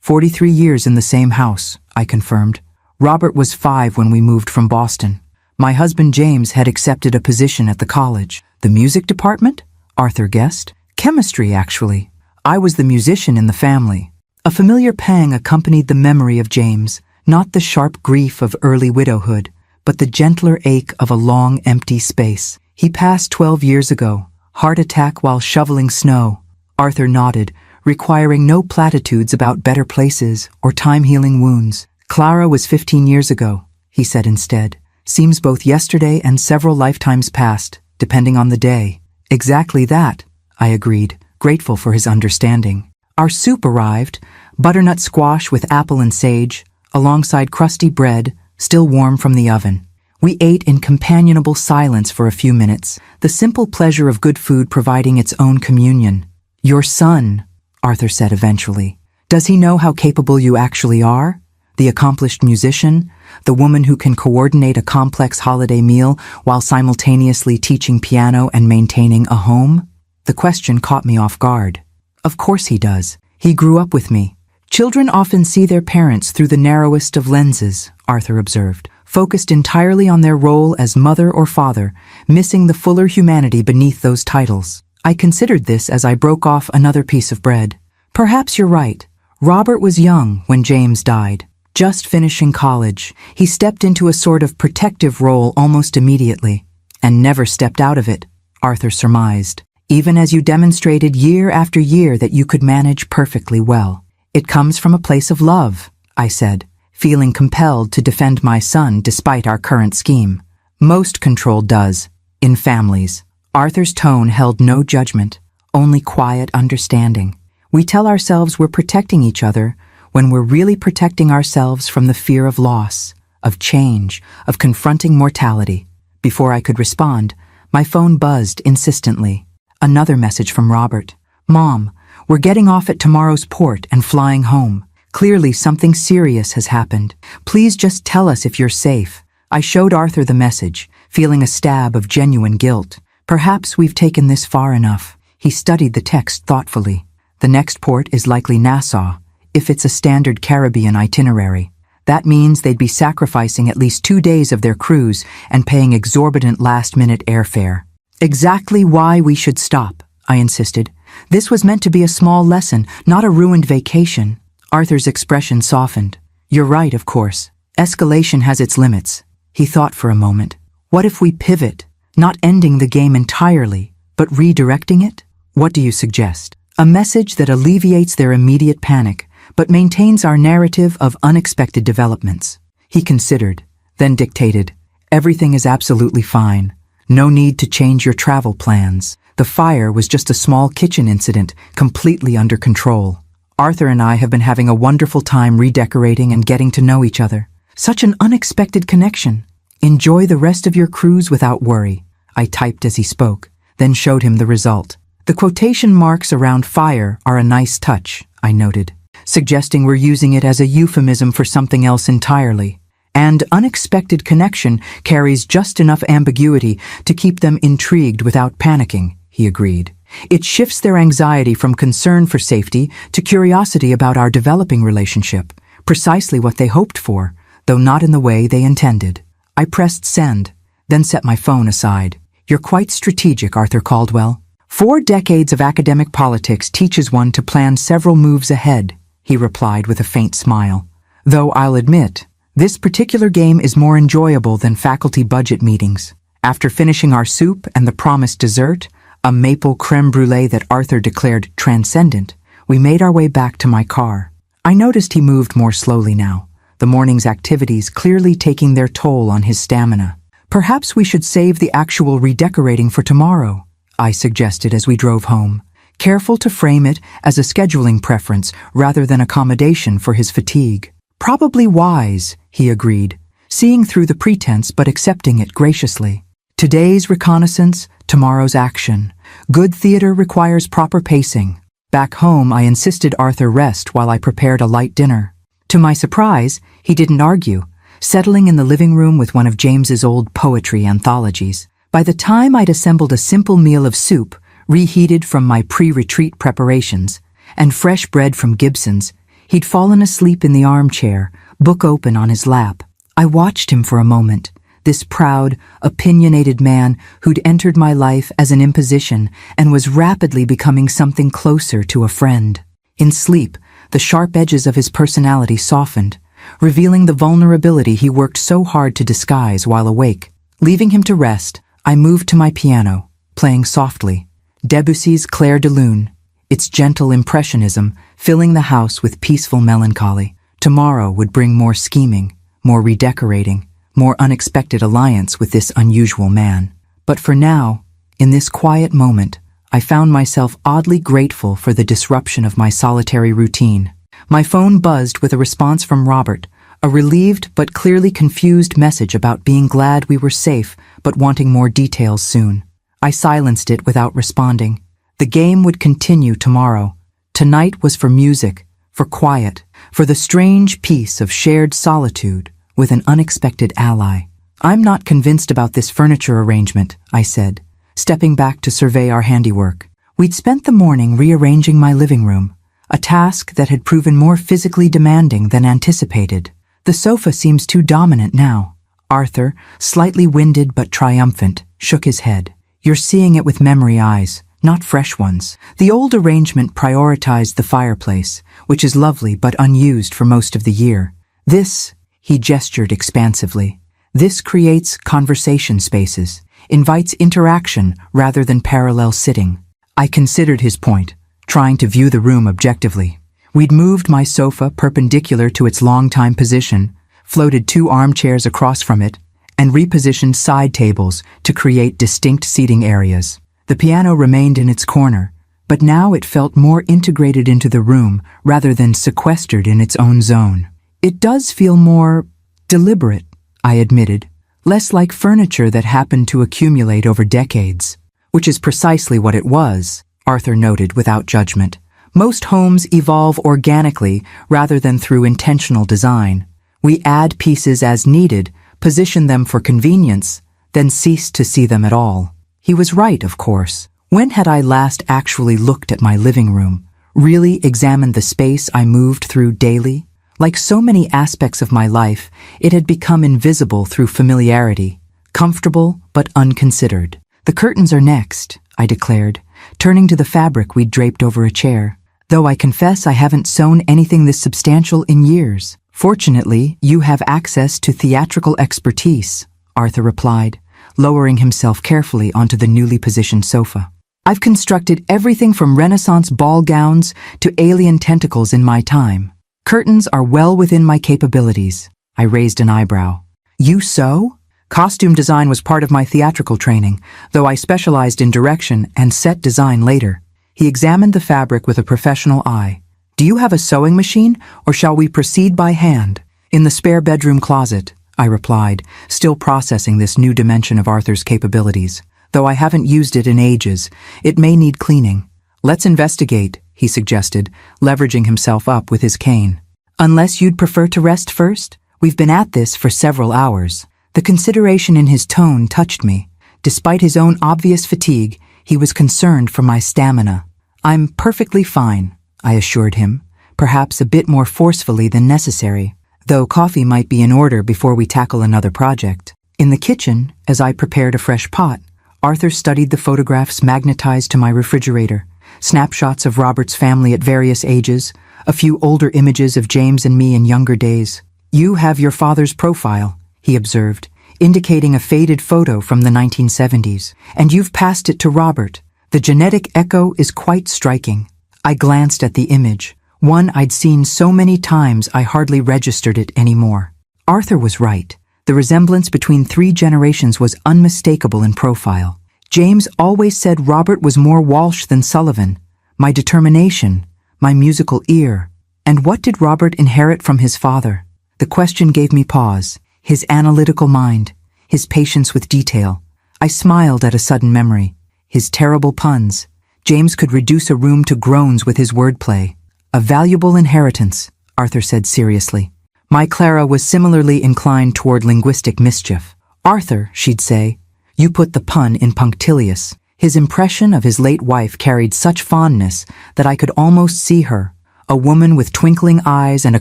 43 years in the same house, I confirmed. Robert was 5 when we moved from Boston. My husband James had accepted a position at the college. "The music department?" Arthur guessed. "Chemistry, actually. I was the musician in the family." A familiar pang accompanied the memory of James, not the sharp grief of early widowhood, but the gentler ache of a long, empty space. "He passed 12 years ago. Heart attack while shoveling snow." Arthur nodded, requiring no platitudes about better places or time-healing wounds. "Clara was 15 years ago," he said instead. "Seems both yesterday and several lifetimes past, depending on the day." "Exactly that," I agreed, grateful for his understanding. Our soup arrived, butternut squash with apple and sage, alongside crusty bread, still warm from the oven. We ate in companionable silence for a few minutes, the simple pleasure of good food providing its own communion. "Your son," Arthur said eventually. "Does he know how capable you actually are? The accomplished musician, the woman who can coordinate a complex holiday meal while simultaneously teaching piano and maintaining a home?" The question caught me off guard. "Of course he does. He grew up with me." "Children often see their parents through the narrowest of lenses," Arthur observed, focused entirely on their role as mother or father, missing the fuller humanity beneath those titles. I considered this as I broke off another piece of bread. "Perhaps you're right. Robert was young when James died. Just finishing college, he stepped into a sort of protective role almost immediately, and never stepped out of it," Arthur surmised, "even as you demonstrated year after year that you could manage perfectly well." "It comes from a place of love," I said, feeling compelled to defend my son despite our current scheme. "Most control does, in families." Arthur's tone held no judgment, only quiet understanding. We tell ourselves we're protecting each other when we're really protecting ourselves from the fear of loss, of change, of confronting mortality. Before I could respond, my phone buzzed insistently. Another message from Robert. "Mom, we're getting off at tomorrow's port and flying home. Clearly something serious has happened. Please just tell us if you're safe." I showed Arthur the message, feeling a stab of genuine guilt. "Perhaps we've taken this far enough." He studied the text thoughtfully. "The next port is likely Nassau, if it's a standard Caribbean itinerary. That means they'd be sacrificing at least 2 days of their cruise and paying exorbitant last-minute airfare. Exactly why we should stop, I insisted. This was meant to be a small lesson, not a ruined vacation. Arthur's expression softened. You're right, of course. Escalation has its limits. He thought for a moment. What if we pivot, not ending the game entirely, but redirecting it? What do you suggest? A message that alleviates their immediate panic, but maintains our narrative of unexpected developments. He considered, then dictated, everything is absolutely fine. No need to change your travel plans. The fire was just a small kitchen incident, completely under control. Arthur and I have been having a wonderful time redecorating and getting to know each other. Such an unexpected connection. Enjoy the rest of your cruise without worry. I typed as he spoke, then showed him the result. The quotation marks around fire are a nice touch, I noted, suggesting we're using it as a euphemism for something else entirely. And unexpected connection carries just enough ambiguity to keep them intrigued without panicking, he agreed. It shifts their anxiety from concern for safety to curiosity about our developing relationship, precisely what they hoped for, though not in the way they intended. I pressed send, then set my phone aside. You're quite strategic, Arthur Caldwell. 4 decades of academic politics teaches one to plan several moves ahead, he replied with a faint smile. Though I'll admit, this particular game is more enjoyable than faculty budget meetings. After finishing our soup and the promised dessert, a maple creme brulee that Arthur declared transcendent, we made our way back to my car. I noticed he moved more slowly now, the morning's activities clearly taking their toll on his stamina. Perhaps we should save the actual redecorating for tomorrow, I suggested as we drove home, careful to frame it as a scheduling preference rather than accommodation for his fatigue. Probably wise, he agreed, seeing through the pretense but accepting it graciously. Today's reconnaissance, tomorrow's action. Good theater requires proper pacing. Back home, I insisted Arthur rest while I prepared a light dinner. To my surprise, he didn't argue, settling in the living room with one of James's old poetry anthologies. By the time I'd assembled a simple meal of soup, reheated from my pre-retreat preparations, and fresh bread from Gibson's, he'd fallen asleep in the armchair, book open on his lap. I watched him for a moment, this proud, opinionated man who'd entered my life as an imposition and was rapidly becoming something closer to a friend. In sleep, the sharp edges of his personality softened, revealing the vulnerability he worked so hard to disguise while awake. Leaving him to rest, I moved to my piano, playing softly. Debussy's Clair de Lune, its gentle impressionism filling the house with peaceful melancholy. Tomorrow would bring more scheming, more redecorating, more unexpected alliance with this unusual man. But for now, in this quiet moment, I found myself oddly grateful for the disruption of my solitary routine. My phone buzzed with a response from Robert, a relieved but clearly confused message about being glad we were safe but wanting more details soon. I silenced it without responding. The game would continue tomorrow. Tonight was for music, for quiet, for the strange peace of shared solitude with an unexpected ally. I'm not convinced about this furniture arrangement, I said, stepping back to survey our handiwork. We'd spent the morning rearranging my living room, a task that had proven more physically demanding than anticipated. The sofa seems too dominant now. Arthur, slightly winded but triumphant, shook his head. You're seeing it with memory eyes, not fresh ones. The old arrangement prioritized the fireplace, which is lovely but unused for most of the year. This, he gestured expansively, this creates conversation spaces, invites interaction rather than parallel sitting. I considered his point, trying to view the room objectively. We'd moved my sofa perpendicular to its long-time position, floated 2 armchairs across from it, and repositioned side tables to create distinct seating areas. The piano remained in its corner, but now it felt more integrated into the room rather than sequestered in its own zone. It does feel more deliberate, I admitted, less like furniture that happened to accumulate over decades. Which is precisely what it was, Arthur noted without judgment. Most homes evolve organically rather than through intentional design. We add pieces as needed, position them for convenience, then cease to see them at all. He was right, of course. When had I last actually looked at my living room, really examined the space I moved through daily? Like so many aspects of my life, it had become invisible through familiarity, comfortable but unconsidered. The curtains are next, I declared, turning to the fabric we'd draped over a chair. Though I confess I haven't sewn anything this substantial in years. Fortunately, you have access to theatrical expertise, Arthur replied, lowering himself carefully onto the newly positioned sofa. I've constructed everything from Renaissance ball gowns to alien tentacles in my time. Curtains are well within my capabilities. I raised an eyebrow. You sew? Costume design was part of my theatrical training, though I specialized in direction and set design later. He examined the fabric with a professional eye. Do you have a sewing machine, or shall we proceed by hand? In the spare bedroom closet, I replied, still processing this new dimension of Arthur's capabilities. Though I haven't used it in ages, it may need cleaning. Let's investigate, he suggested, leveraging himself up with his cane. Unless you'd prefer to rest first? We've been at this for several hours. The consideration in his tone touched me. Despite his own obvious fatigue, he was concerned for my stamina. I'm perfectly fine, I assured him, perhaps a bit more forcefully than necessary, though coffee might be in order before we tackle another project. In the kitchen, as I prepared a fresh pot, Arthur studied the photographs magnetized to my refrigerator, snapshots of Robert's family at various ages, a few older images of James and me in younger days. You have your father's profile, he observed, indicating a faded photo from the 1970s, and you've passed it to Robert. The genetic echo is quite striking. I glanced at the image, one I'd seen so many times I hardly registered it anymore. Arthur was right. The resemblance between 3 generations was unmistakable in profile. James always said Robert was more Walsh than Sullivan. My determination, my musical ear. And what did Robert inherit from his father? The question gave me pause. His analytical mind, his patience with detail. I smiled at a sudden memory. His terrible puns. James could reduce a room to groans with his wordplay. A valuable inheritance, Arthur said seriously. My Clara was similarly inclined toward linguistic mischief. Arthur, she'd say, you put the pun in punctilious. His impression of his late wife carried such fondness that I could almost see her, a woman with twinkling eyes and a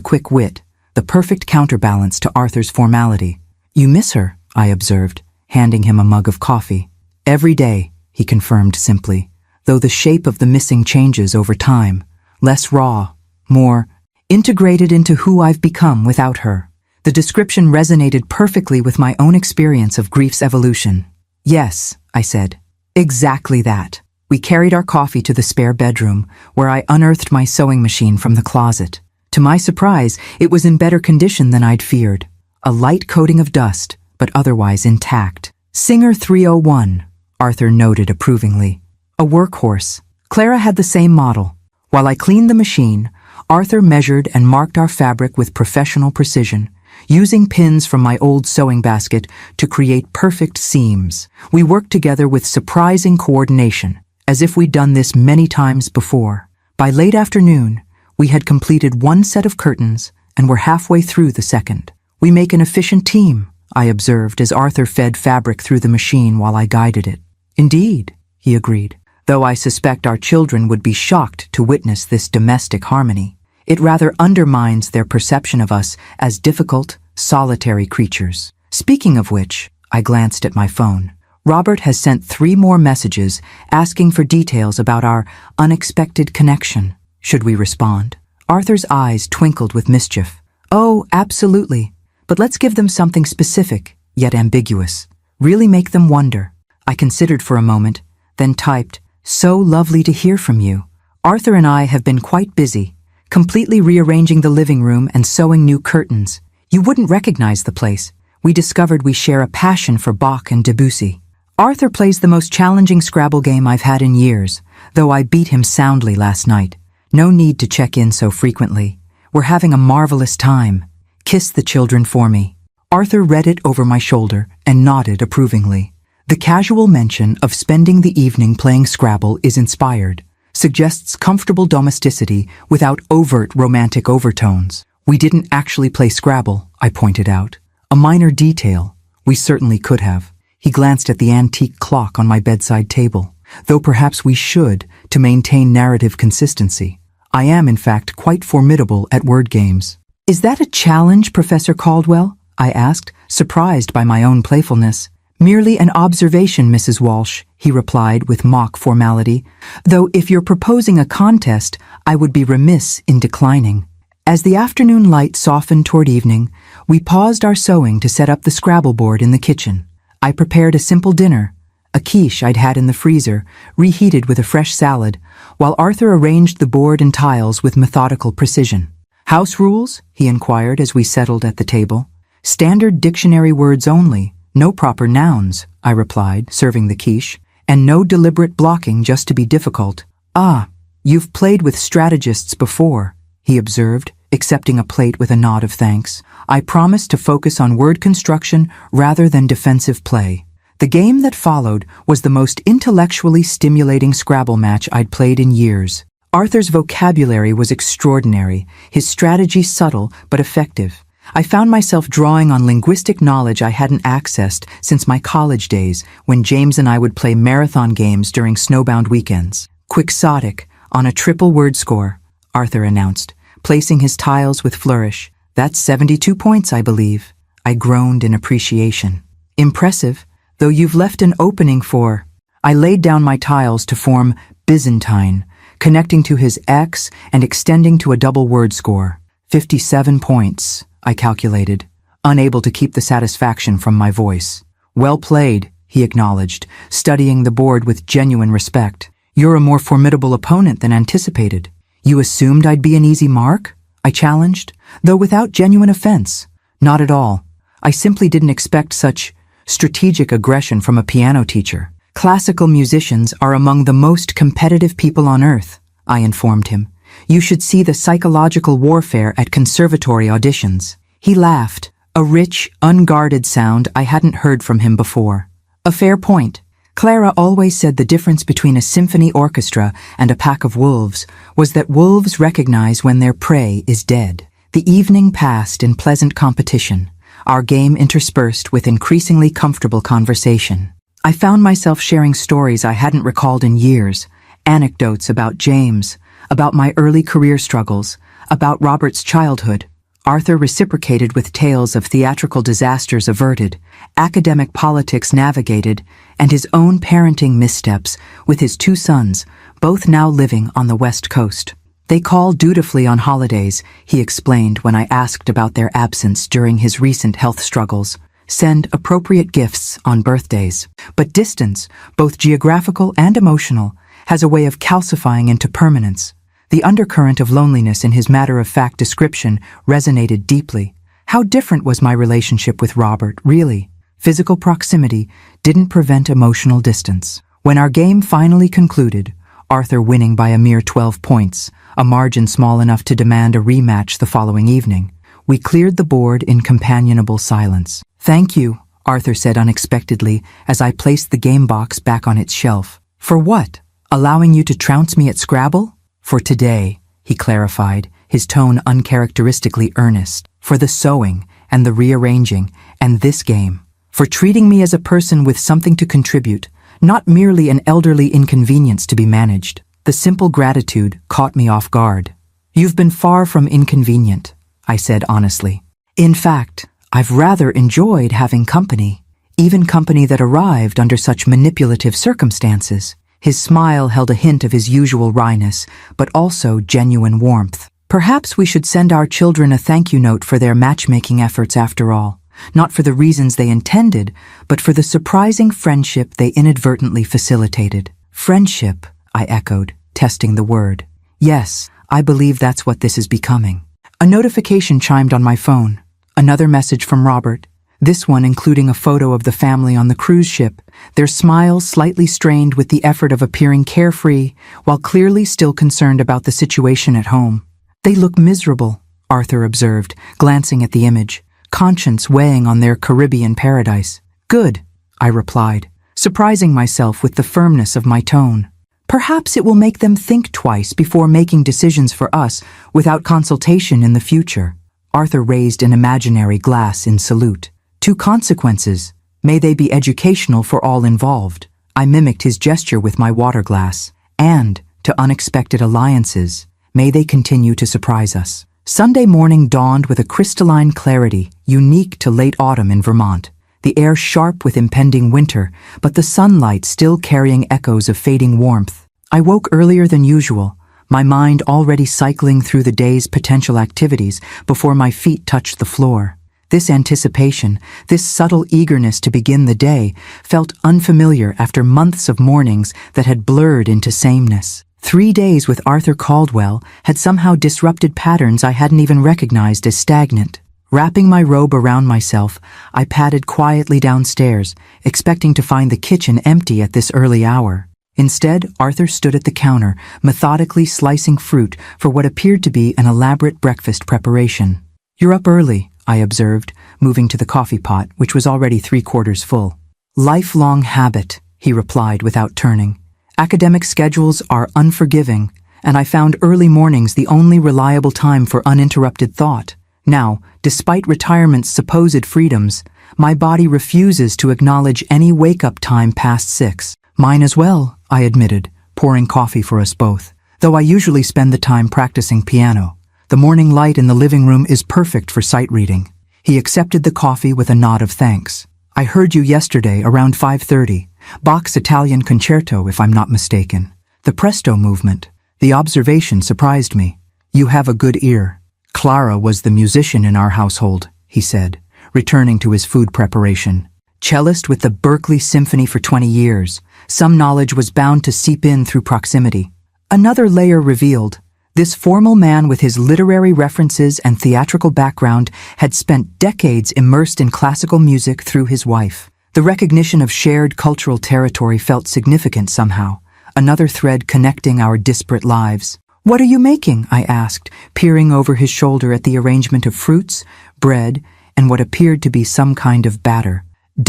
quick wit, the perfect counterbalance to Arthur's formality. You miss her, I observed, handing him a mug of coffee. Every day, he confirmed simply, though the shape of the missing changes over time, less raw, more integrated into who I've become without her. The description resonated perfectly with my own experience of grief's evolution. Yes, I said, exactly that. We carried our coffee to the spare bedroom, where I unearthed my sewing machine from the closet. To my surprise, it was in better condition than I'd feared. A light coating of dust, but otherwise intact. Singer 301, Arthur noted approvingly. A workhorse. Clara had the same model. While I cleaned the machine, Arthur measured and marked our fabric with professional precision, using pins from my old sewing basket to create perfect seams. We worked together with surprising coordination, as if we'd done this many times before. By late afternoon, we had completed 1 set of curtains and were halfway through the second. We make an efficient team, I observed as Arthur fed fabric through the machine while I guided it. Indeed, he agreed, though I suspect our children would be shocked to witness this domestic harmony. It rather undermines their perception of us as difficult, solitary creatures. Speaking of which, I glanced at my phone. Robert has sent 3 more messages asking for details about our unexpected connection. Should we respond? Arthur's eyes twinkled with mischief. Oh, absolutely. But let's give them something specific, yet ambiguous. Really make them wonder. I considered for a moment, then typed, so lovely to hear from you. Arthur and I have been quite busy, completely rearranging the living room and sewing new curtains. You wouldn't recognize the place. We discovered we share a passion for Bach and Debussy. Arthur plays the most challenging Scrabble game I've had in years, though I beat him soundly last night. No need to check in so frequently. We're having a marvelous time. Kiss the children for me. Arthur read it over my shoulder and nodded approvingly. The casual mention of spending the evening playing Scrabble is inspired, suggests comfortable domesticity without overt romantic overtones. We didn't actually play Scrabble, I pointed out. A minor detail. We certainly could have. He glanced at the antique clock on my bedside table. Though perhaps we should, to maintain narrative consistency. I am, in fact, quite formidable at word games. Is that a challenge, Professor Caldwell? I asked, surprised by my own playfulness. Merely an observation, Mrs. Walsh, he replied with mock formality, though if you're proposing a contest, I would be remiss in declining. As the afternoon light softened toward evening, we paused our sewing to set up the Scrabble board in the kitchen. I prepared a simple dinner, a quiche I'd had in the freezer, reheated with a fresh salad, while Arthur arranged the board and tiles with methodical precision. House rules? He inquired as we settled at the table. Standard dictionary words only, no proper nouns, I replied, serving the quiche, and no deliberate blocking just to be difficult. Ah, you've played with strategists before, he observed, accepting a plate with a nod of thanks. I promised to focus on word construction rather than defensive play. The game that followed was the most intellectually stimulating Scrabble match I'd played in years. Arthur's vocabulary was extraordinary, his strategy subtle but effective. I found myself drawing on linguistic knowledge I hadn't accessed since my college days, when James and I would play marathon games during snowbound weekends. Quixotic, on a triple word score, Arthur announced, placing his tiles with flourish. That's 72 points, I believe. I groaned in appreciation. Impressive, though you've left an opening for... I laid down my tiles to form Byzantine, connecting to his X and extending to a double word score. 57 points, I calculated, unable to keep the satisfaction from my voice. Well played, he acknowledged, studying the board with genuine respect. You're a more formidable opponent than anticipated. You assumed I'd be an easy mark? I challenged, though without genuine offense. Not at all. I simply didn't expect such strategic aggression from a piano teacher. Classical musicians are among the most competitive people on earth, I informed him. You should see the psychological warfare at conservatory auditions. He laughed, a rich, unguarded sound I hadn't heard from him before. A fair point. Clara always said the difference between a symphony orchestra and a pack of wolves was that wolves recognize when their prey is dead. The evening passed in pleasant competition, our game interspersed with increasingly comfortable conversation. I found myself sharing stories I hadn't recalled in years, anecdotes about James, about my early career struggles, about Robert's childhood. Arthur reciprocated with tales of theatrical disasters averted, academic politics navigated, and his own parenting missteps with his 2 sons, both now living on the West Coast. They call dutifully on holidays, he explained when I asked about their absence during his recent health struggles. Send appropriate gifts on birthdays. But distance, both geographical and emotional, has a way of calcifying into permanence. The undercurrent of loneliness in his matter-of-fact description resonated deeply. How different was my relationship with Robert, really? Physical proximity didn't prevent emotional distance. When our game finally concluded, Arthur winning by a mere 12 points, a margin small enough to demand a rematch the following evening, we cleared the board in companionable silence. Thank you, Arthur said unexpectedly as I placed the game box back on its shelf. For what? Allowing you to trounce me at Scrabble? For today, he clarified, his tone uncharacteristically earnest. For the sewing, and the rearranging, and this game. For treating me as a person with something to contribute, not merely an elderly inconvenience to be managed. The simple gratitude caught me off guard. You've been far from inconvenient, I said honestly. In fact, I've rather enjoyed having company, even company that arrived under such manipulative circumstances. His smile held a hint of his usual wryness, but also genuine warmth. Perhaps we should send our children a thank you note for their matchmaking efforts after all, not for the reasons they intended, but for the surprising friendship they inadvertently facilitated. Friendship, I echoed, testing the word. Yes, I believe that's what this is becoming. A notification chimed on my phone. Another message from Robert, this one including a photo of the family on the cruise ship, their smiles slightly strained with the effort of appearing carefree, while clearly still concerned about the situation at home. They look miserable, Arthur observed, glancing at the image, conscience weighing on their Caribbean paradise. Good, I replied, surprising myself with the firmness of my tone. Perhaps it will make them think twice before making decisions for us without consultation in the future. Arthur raised an imaginary glass in salute. 2 consequences. May they be educational for all involved. I mimicked his gesture with my water glass. And, to unexpected alliances, may they continue to surprise us. Sunday morning dawned with a crystalline clarity unique to late autumn in Vermont. the air sharp with impending winter, but the sunlight still carrying echoes of fading warmth. I woke earlier than usual, my mind already cycling through the day's potential activities before my feet touched the floor. This anticipation, this subtle eagerness to begin the day, felt unfamiliar after months of mornings that had blurred into sameness. 3 days with Arthur Caldwell had somehow disrupted patterns I hadn't even recognized as stagnant. Wrapping my robe around myself, I padded quietly downstairs, expecting to find the kitchen empty at this early hour. Instead, Arthur stood at the counter, methodically slicing fruit for what appeared to be an elaborate breakfast preparation. "You're up early," I observed, moving to the coffee pot, which was already 3/4 full. "Lifelong habit," he replied without turning. "Academic schedules are unforgiving, and I found early mornings the only reliable time for uninterrupted thought. Now, despite retirement's supposed freedoms, my body refuses to acknowledge any wake-up time past 6. "Mine as well," I admitted, pouring coffee for us both, "though I usually spend the time practicing piano. The morning light in the living room is perfect for sight reading." He accepted the coffee with a nod of thanks. "I heard you yesterday around 5:30. Bach's Italian Concerto, if I'm not mistaken. The Presto movement. The observation surprised me. You have a good ear." "Clara was the musician in our household," he said, returning to his food preparation. "Cellist with the Berkeley Symphony for 20 years. Some knowledge was bound to seep in through proximity." Another layer revealed. This formal man with his literary references and theatrical background had spent decades immersed in classical music through his wife. The recognition of shared cultural territory felt significant somehow, another thread connecting our disparate lives. "What are you making?" I asked, peering over his shoulder at the arrangement of fruits, bread, and what appeared to be some kind of batter.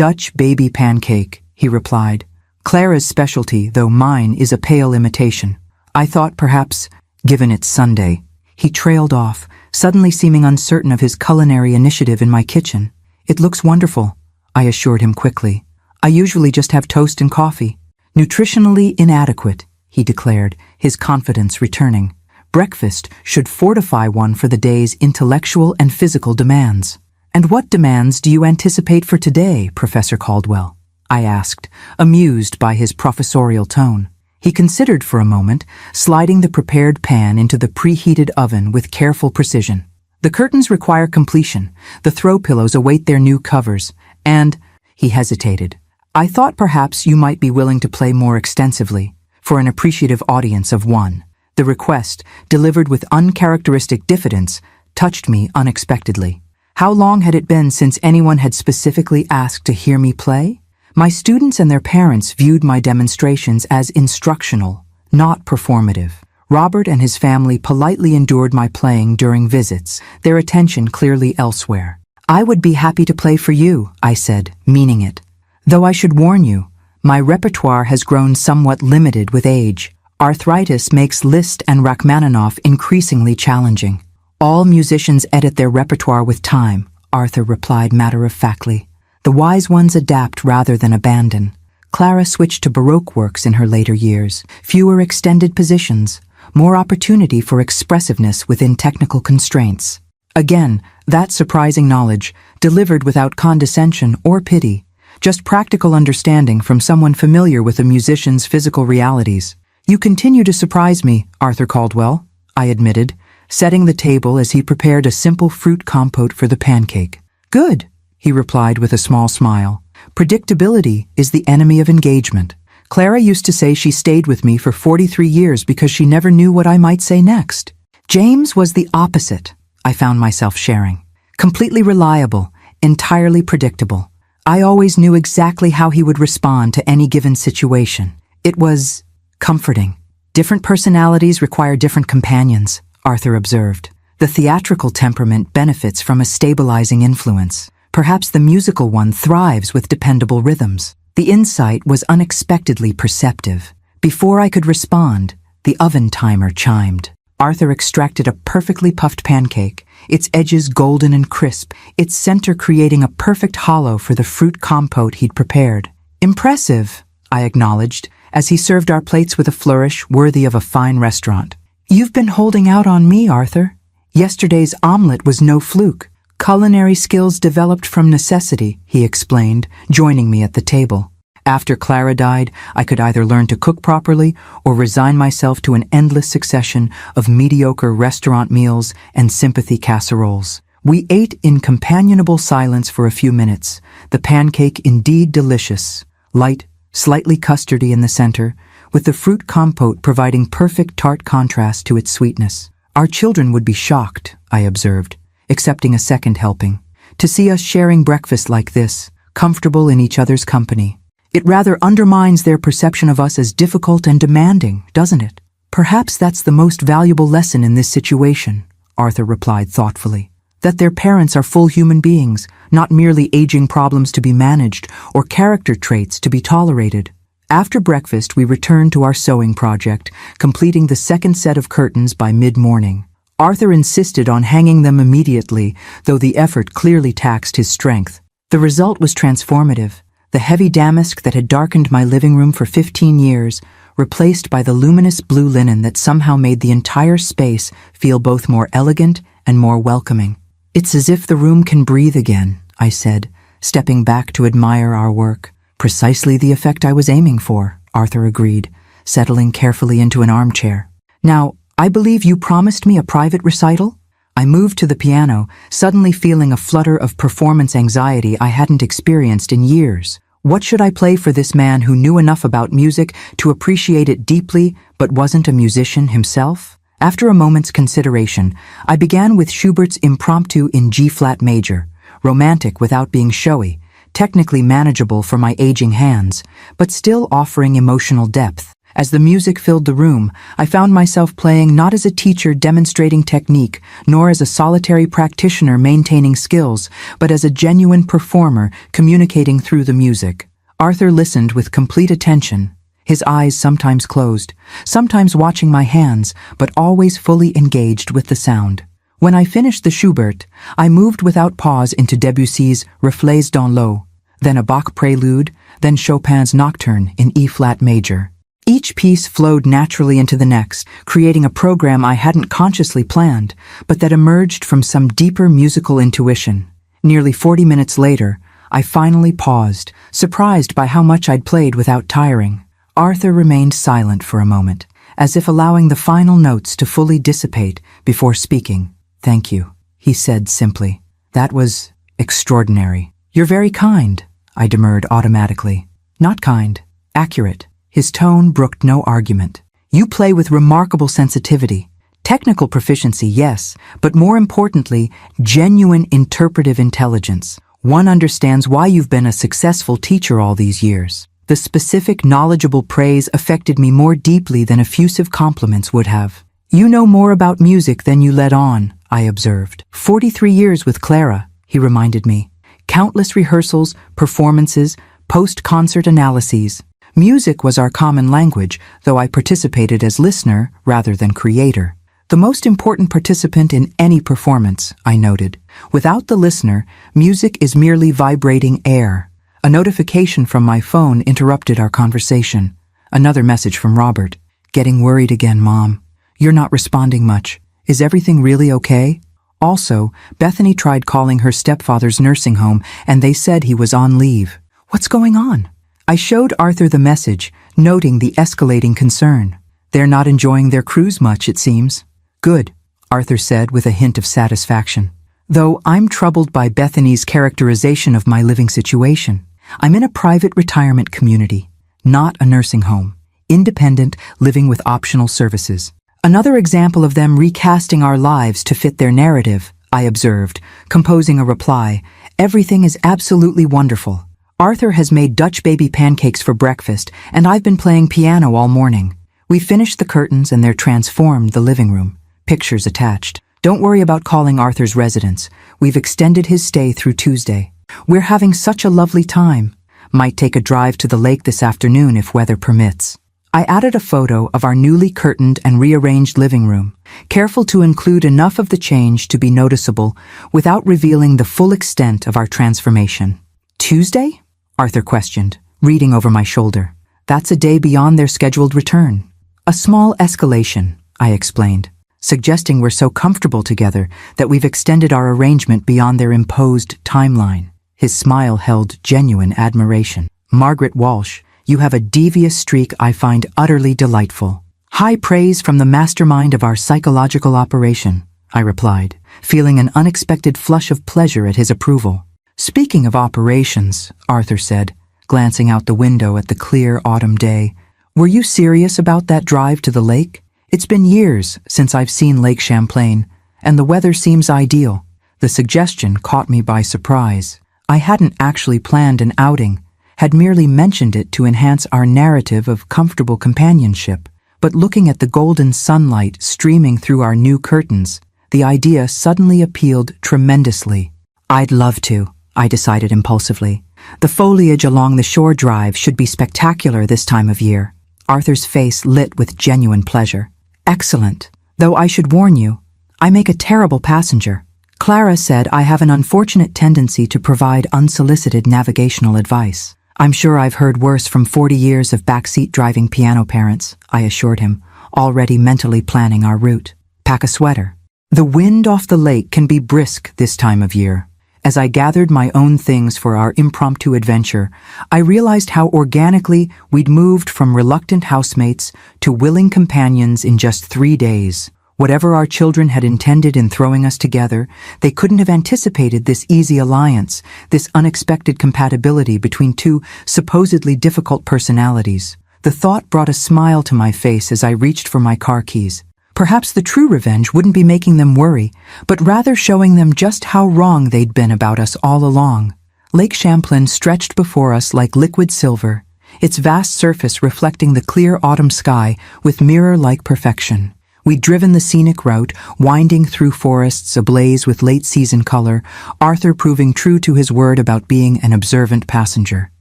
"Dutch baby pancake," he replied. "Clara's specialty, though mine is a pale imitation." I thought perhaps, given it's Sunday. He trailed off, suddenly seeming uncertain of his culinary initiative in my kitchen. "It looks wonderful," I assured him quickly. "I usually just have toast and coffee." "Nutritionally inadequate," he declared, his confidence returning. "Breakfast should fortify one for the day's intellectual and physical demands." "And what demands do you anticipate for today, Professor Caldwell?" I asked, amused by his professorial tone. He considered for a moment, sliding the prepared pan into the preheated oven with careful precision. "The curtains require completion, the throw pillows await their new covers, and—" he hesitated. "I thought perhaps you might be willing to play more extensively, for an appreciative audience of one." The request, delivered with uncharacteristic diffidence, touched me unexpectedly. How long had it been since anyone had specifically asked to hear me play? My students and their parents viewed my demonstrations as instructional, not performative. Robert and his family politely endured my playing during visits, their attention clearly elsewhere. "I would be happy to play for you," I said, meaning it. "Though I should warn you, my repertoire has grown somewhat limited with age. Arthritis makes Liszt and Rachmaninoff increasingly challenging." "All musicians edit their repertoire with time," Arthur replied matter-of-factly. "The wise ones adapt rather than abandon." Clara switched to Baroque works in her later years, fewer extended positions, more opportunity for expressiveness within technical constraints. Again, that surprising knowledge, delivered without condescension or pity, just practical understanding from someone familiar with a musician's physical realities. "You continue to surprise me, Arthur Caldwell," I admitted, setting the table as he prepared a simple fruit compote for the pancake. "Good," he replied with a small smile. "Predictability is the enemy of engagement. Clara used to say she stayed with me for 43 years because she never knew what I might say next. James was the opposite," I found myself sharing. "Completely reliable, entirely predictable. I always knew exactly how he would respond to any given situation. It was comforting." "Different personalities require different companions," Arthur observed. "The theatrical temperament benefits from a stabilizing influence. Perhaps the musical one thrives with dependable rhythms." The insight was unexpectedly perceptive. Before I could respond, the oven timer chimed. Arthur extracted a perfectly puffed pancake, its edges golden and crisp, its center creating a perfect hollow for the fruit compote he'd prepared. "Impressive," I acknowledged, as he served our plates with a flourish worthy of a fine restaurant. "You've been holding out on me, Arthur. Yesterday's omelet was no fluke. Culinary skills developed from necessity, he explained, joining me at the table. After Clara died, I could either learn to cook properly or resign myself to an endless succession of mediocre restaurant meals and sympathy casseroles. We ate in companionable silence for a few minutes, the pancake indeed delicious, light, slightly custardy in the center, with the fruit compote providing perfect tart contrast to its sweetness. Our children would be shocked, I observed, accepting a second helping, to see us sharing breakfast like this, comfortable in each other's company. It rather undermines their perception of us as difficult and demanding, doesn't it? Perhaps that's the most valuable lesson in this situation, Arthur replied thoughtfully. That their parents are full human beings, not merely aging problems to be managed or character traits to be tolerated. After breakfast, we returned to our sewing project, completing the second set of curtains by mid-morning. Arthur insisted on hanging them immediately, though the effort clearly taxed his strength. The result was transformative. The heavy damask that had darkened my living room for 15 years, replaced by the luminous blue linen that somehow made the entire space feel both more elegant and more welcoming. It's as if the room can breathe again, I said, stepping back to admire our work. Precisely the effect I was aiming for, Arthur agreed, settling carefully into an armchair. Now, I believe you promised me a private recital? I moved to the piano, suddenly feeling a flutter of performance anxiety I hadn't experienced in years. What should I play for this man who knew enough about music to appreciate it deeply but wasn't a musician himself? After a moment's consideration, I began with Schubert's Impromptu in G-flat major, romantic without being showy, technically manageable for my aging hands, but still offering emotional depth. As the music filled the room, I found myself playing not as a teacher demonstrating technique, nor as a solitary practitioner maintaining skills, but as a genuine performer communicating through the music. Arthur listened with complete attention, his eyes sometimes closed, sometimes watching my hands, but always fully engaged with the sound. When I finished the Schubert, I moved without pause into Debussy's Reflets dans l'eau, then a Bach prelude, then Chopin's Nocturne in E-flat major. Each piece flowed naturally into the next, creating a program I hadn't consciously planned, but that emerged from some deeper musical intuition. Nearly 40 minutes later, I finally paused, surprised by how much I'd played without tiring. Arthur remained silent for a moment, as if allowing the final notes to fully dissipate before speaking. "Thank you," he said simply. "That was extraordinary." "You're very kind," I demurred automatically. "Not kind, accurate." His tone brooked no argument. "You play with remarkable sensitivity. Technical proficiency, yes, but more importantly, genuine interpretive intelligence. One understands why you've been a successful teacher all these years." The specific, knowledgeable praise affected me more deeply than effusive compliments would have. "You know more about music than you let on," I observed. 43 years with Clara, he reminded me. Countless rehearsals, performances, post-concert analyses. Music was our common language, though I participated as listener rather than creator. The most important participant in any performance, I noted. Without the listener, music is merely vibrating air. A notification from my phone interrupted our conversation. Another message from Robert. "Getting worried again, Mom. You're not responding much. Is everything really okay?" Also, Bethany tried calling her stepfather's nursing home, and they said he was on leave. What's going on? I showed Arthur the message, noting the escalating concern. "They're not enjoying their cruise much, it seems." "Good," Arthur said with a hint of satisfaction. "Though I'm troubled by Bethany's characterization of my living situation. I'm in a private retirement community, not a nursing home. Independent, living with optional services. Another example of them recasting our lives to fit their narrative," I observed, composing a reply. "Everything is absolutely wonderful. Arthur has made Dutch baby pancakes for breakfast, and I've been playing piano all morning. We finished the curtains and they're transformed the living room. Pictures attached. Don't worry about calling Arthur's residence. We've extended his stay through Tuesday. We're having such a lovely time. Might take a drive to the lake this afternoon if weather permits." I added a photo of our newly curtained and rearranged living room, careful to include enough of the change to be noticeable without revealing the full extent of our transformation. "Tuesday?" Arthur questioned, reading over my shoulder. "That's a day beyond their scheduled return." "A small escalation," I explained. suggesting we're so comfortable together that we've extended our arrangement beyond their imposed timeline. His smile held genuine admiration. Margaret Walsh, you have a devious streak I find utterly delightful. High praise from the mastermind of our psychological operation, I replied, feeling an unexpected flush of pleasure at his approval. Speaking of operations, Arthur said, glancing out the window at the clear autumn day, were you serious about that drive to the lake? It's been years since I've seen Lake Champlain, and the weather seems ideal. The suggestion caught me by surprise. I hadn't actually planned an outing, had merely mentioned it to enhance our narrative of comfortable companionship. But looking at the golden sunlight streaming through our new curtains, the idea suddenly appealed tremendously. I'd love to, I decided impulsively. The foliage along the shore drive should be spectacular this time of year. Arthur's face lit with genuine pleasure. Excellent. Though I should warn you, I make a terrible passenger. Clara said I have an unfortunate tendency to provide unsolicited navigational advice. I'm sure I've heard worse from 40 years of backseat driving piano parents, I assured him, already mentally planning our route. Pack a sweater. The wind off the lake can be brisk this time of year. As I gathered my own things for our impromptu adventure, I realized how organically we'd moved from reluctant housemates to willing companions in just 3 days. Whatever our children had intended in throwing us together, they couldn't have anticipated this easy alliance, this unexpected compatibility between two supposedly difficult personalities. The thought brought a smile to my face as I reached for my car keys. Perhaps the true revenge wouldn't be making them worry, but rather showing them just how wrong they'd been about us all along. Lake Champlain stretched before us like liquid silver, its vast surface reflecting the clear autumn sky with mirror-like perfection. We'd driven the scenic route, winding through forests ablaze with late-season color, Arthur proving true to his word about being an observant passenger.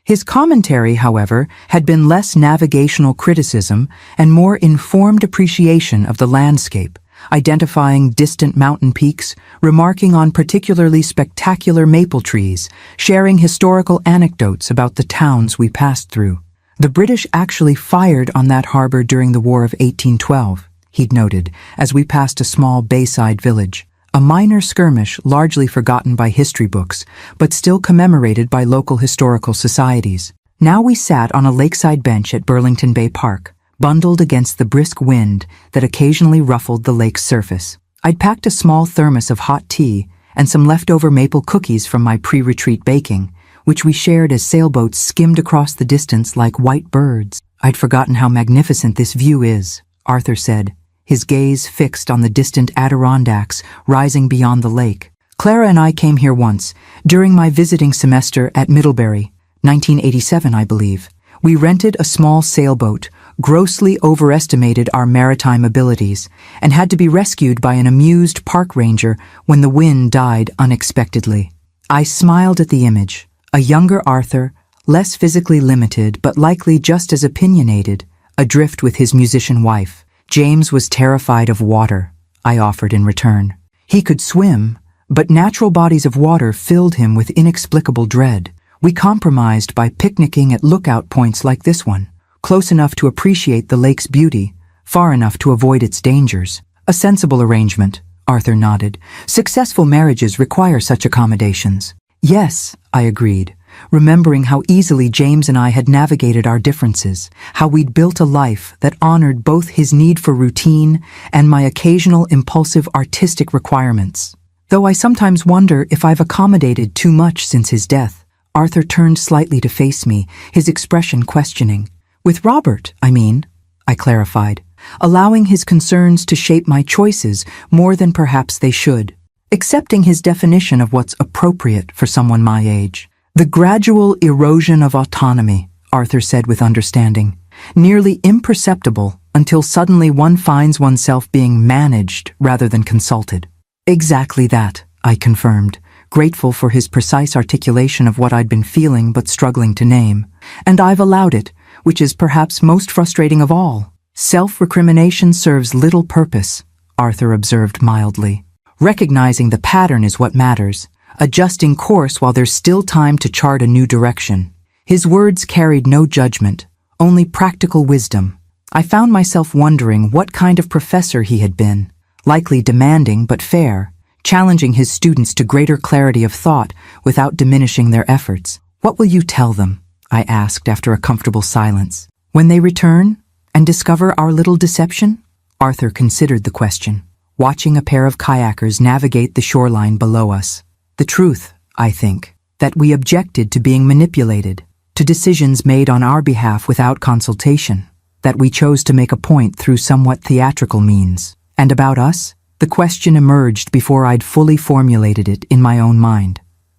His commentary, however, had been less navigational criticism and more informed appreciation of the landscape, identifying distant mountain peaks, remarking on particularly spectacular maple trees, sharing historical anecdotes about the towns we passed through. The British actually fired on that harbor during the War of 1812, he'd noted, as we passed a small bayside village. A minor skirmish largely forgotten by history books, but still commemorated by local historical societies. Now we sat on a lakeside bench at Burlington Bay Park, bundled against the brisk wind that occasionally ruffled the lake's surface. I'd packed a small thermos of hot tea and some leftover maple cookies from my pre-retreat baking, which we shared as sailboats skimmed across the distance like white birds. I'd forgotten how magnificent this view is, Arthur said, his gaze fixed on the distant Adirondacks rising beyond the lake. Clara and I came here once, during my visiting semester at Middlebury, 1987, I believe. We rented a small sailboat, grossly overestimated our maritime abilities, and had to be rescued by an amused park ranger when the wind died unexpectedly. I smiled at the image, a younger Arthur, less physically limited but likely just as opinionated, adrift with his musician wife. James was terrified of water, I offered in return. He could swim, but natural bodies of water filled him with inexplicable dread. We compromised by picnicking at lookout points like this one, close enough to appreciate the lake's beauty, far enough to avoid its dangers. A sensible arrangement, Arthur nodded. Successful marriages require such accommodations. Yes, I agreed, remembering how easily James and I had navigated our differences, how we'd built a life that honored both his need for routine and my occasional impulsive artistic requirements. Though I sometimes wonder if I've accommodated too much since his death. Arthur turned slightly to face me, his expression questioning. With Robert, I mean, I clarified, allowing his concerns to shape my choices more than perhaps they should, accepting his definition of what's appropriate for someone my age. The gradual erosion of autonomy, Arthur said with understanding, nearly imperceptible until suddenly one finds oneself being managed rather than consulted. Exactly that, I confirmed, grateful for his precise articulation of what I'd been feeling but struggling to name. And I've allowed it, which is perhaps most frustrating of all. Self-recrimination serves little purpose, Arthur observed mildly. Recognizing the pattern is what matters, adjusting course while there's still time to chart a new direction. His words carried no judgment, only practical wisdom. I found myself wondering what kind of professor he had been, likely demanding but fair, challenging his students to greater clarity of thought without diminishing their efforts. "What will you tell them?" I asked after a comfortable silence. "When they return and discover our little deception?" Arthur considered the question, watching a pair of kayakers navigate the shoreline below us. "The truth, I think, that we objected to being manipulated, to decisions made on our behalf without consultation, that we chose to make a point through somewhat theatrical means. And about us? The question emerged before I'd fully formulated it in my own mind.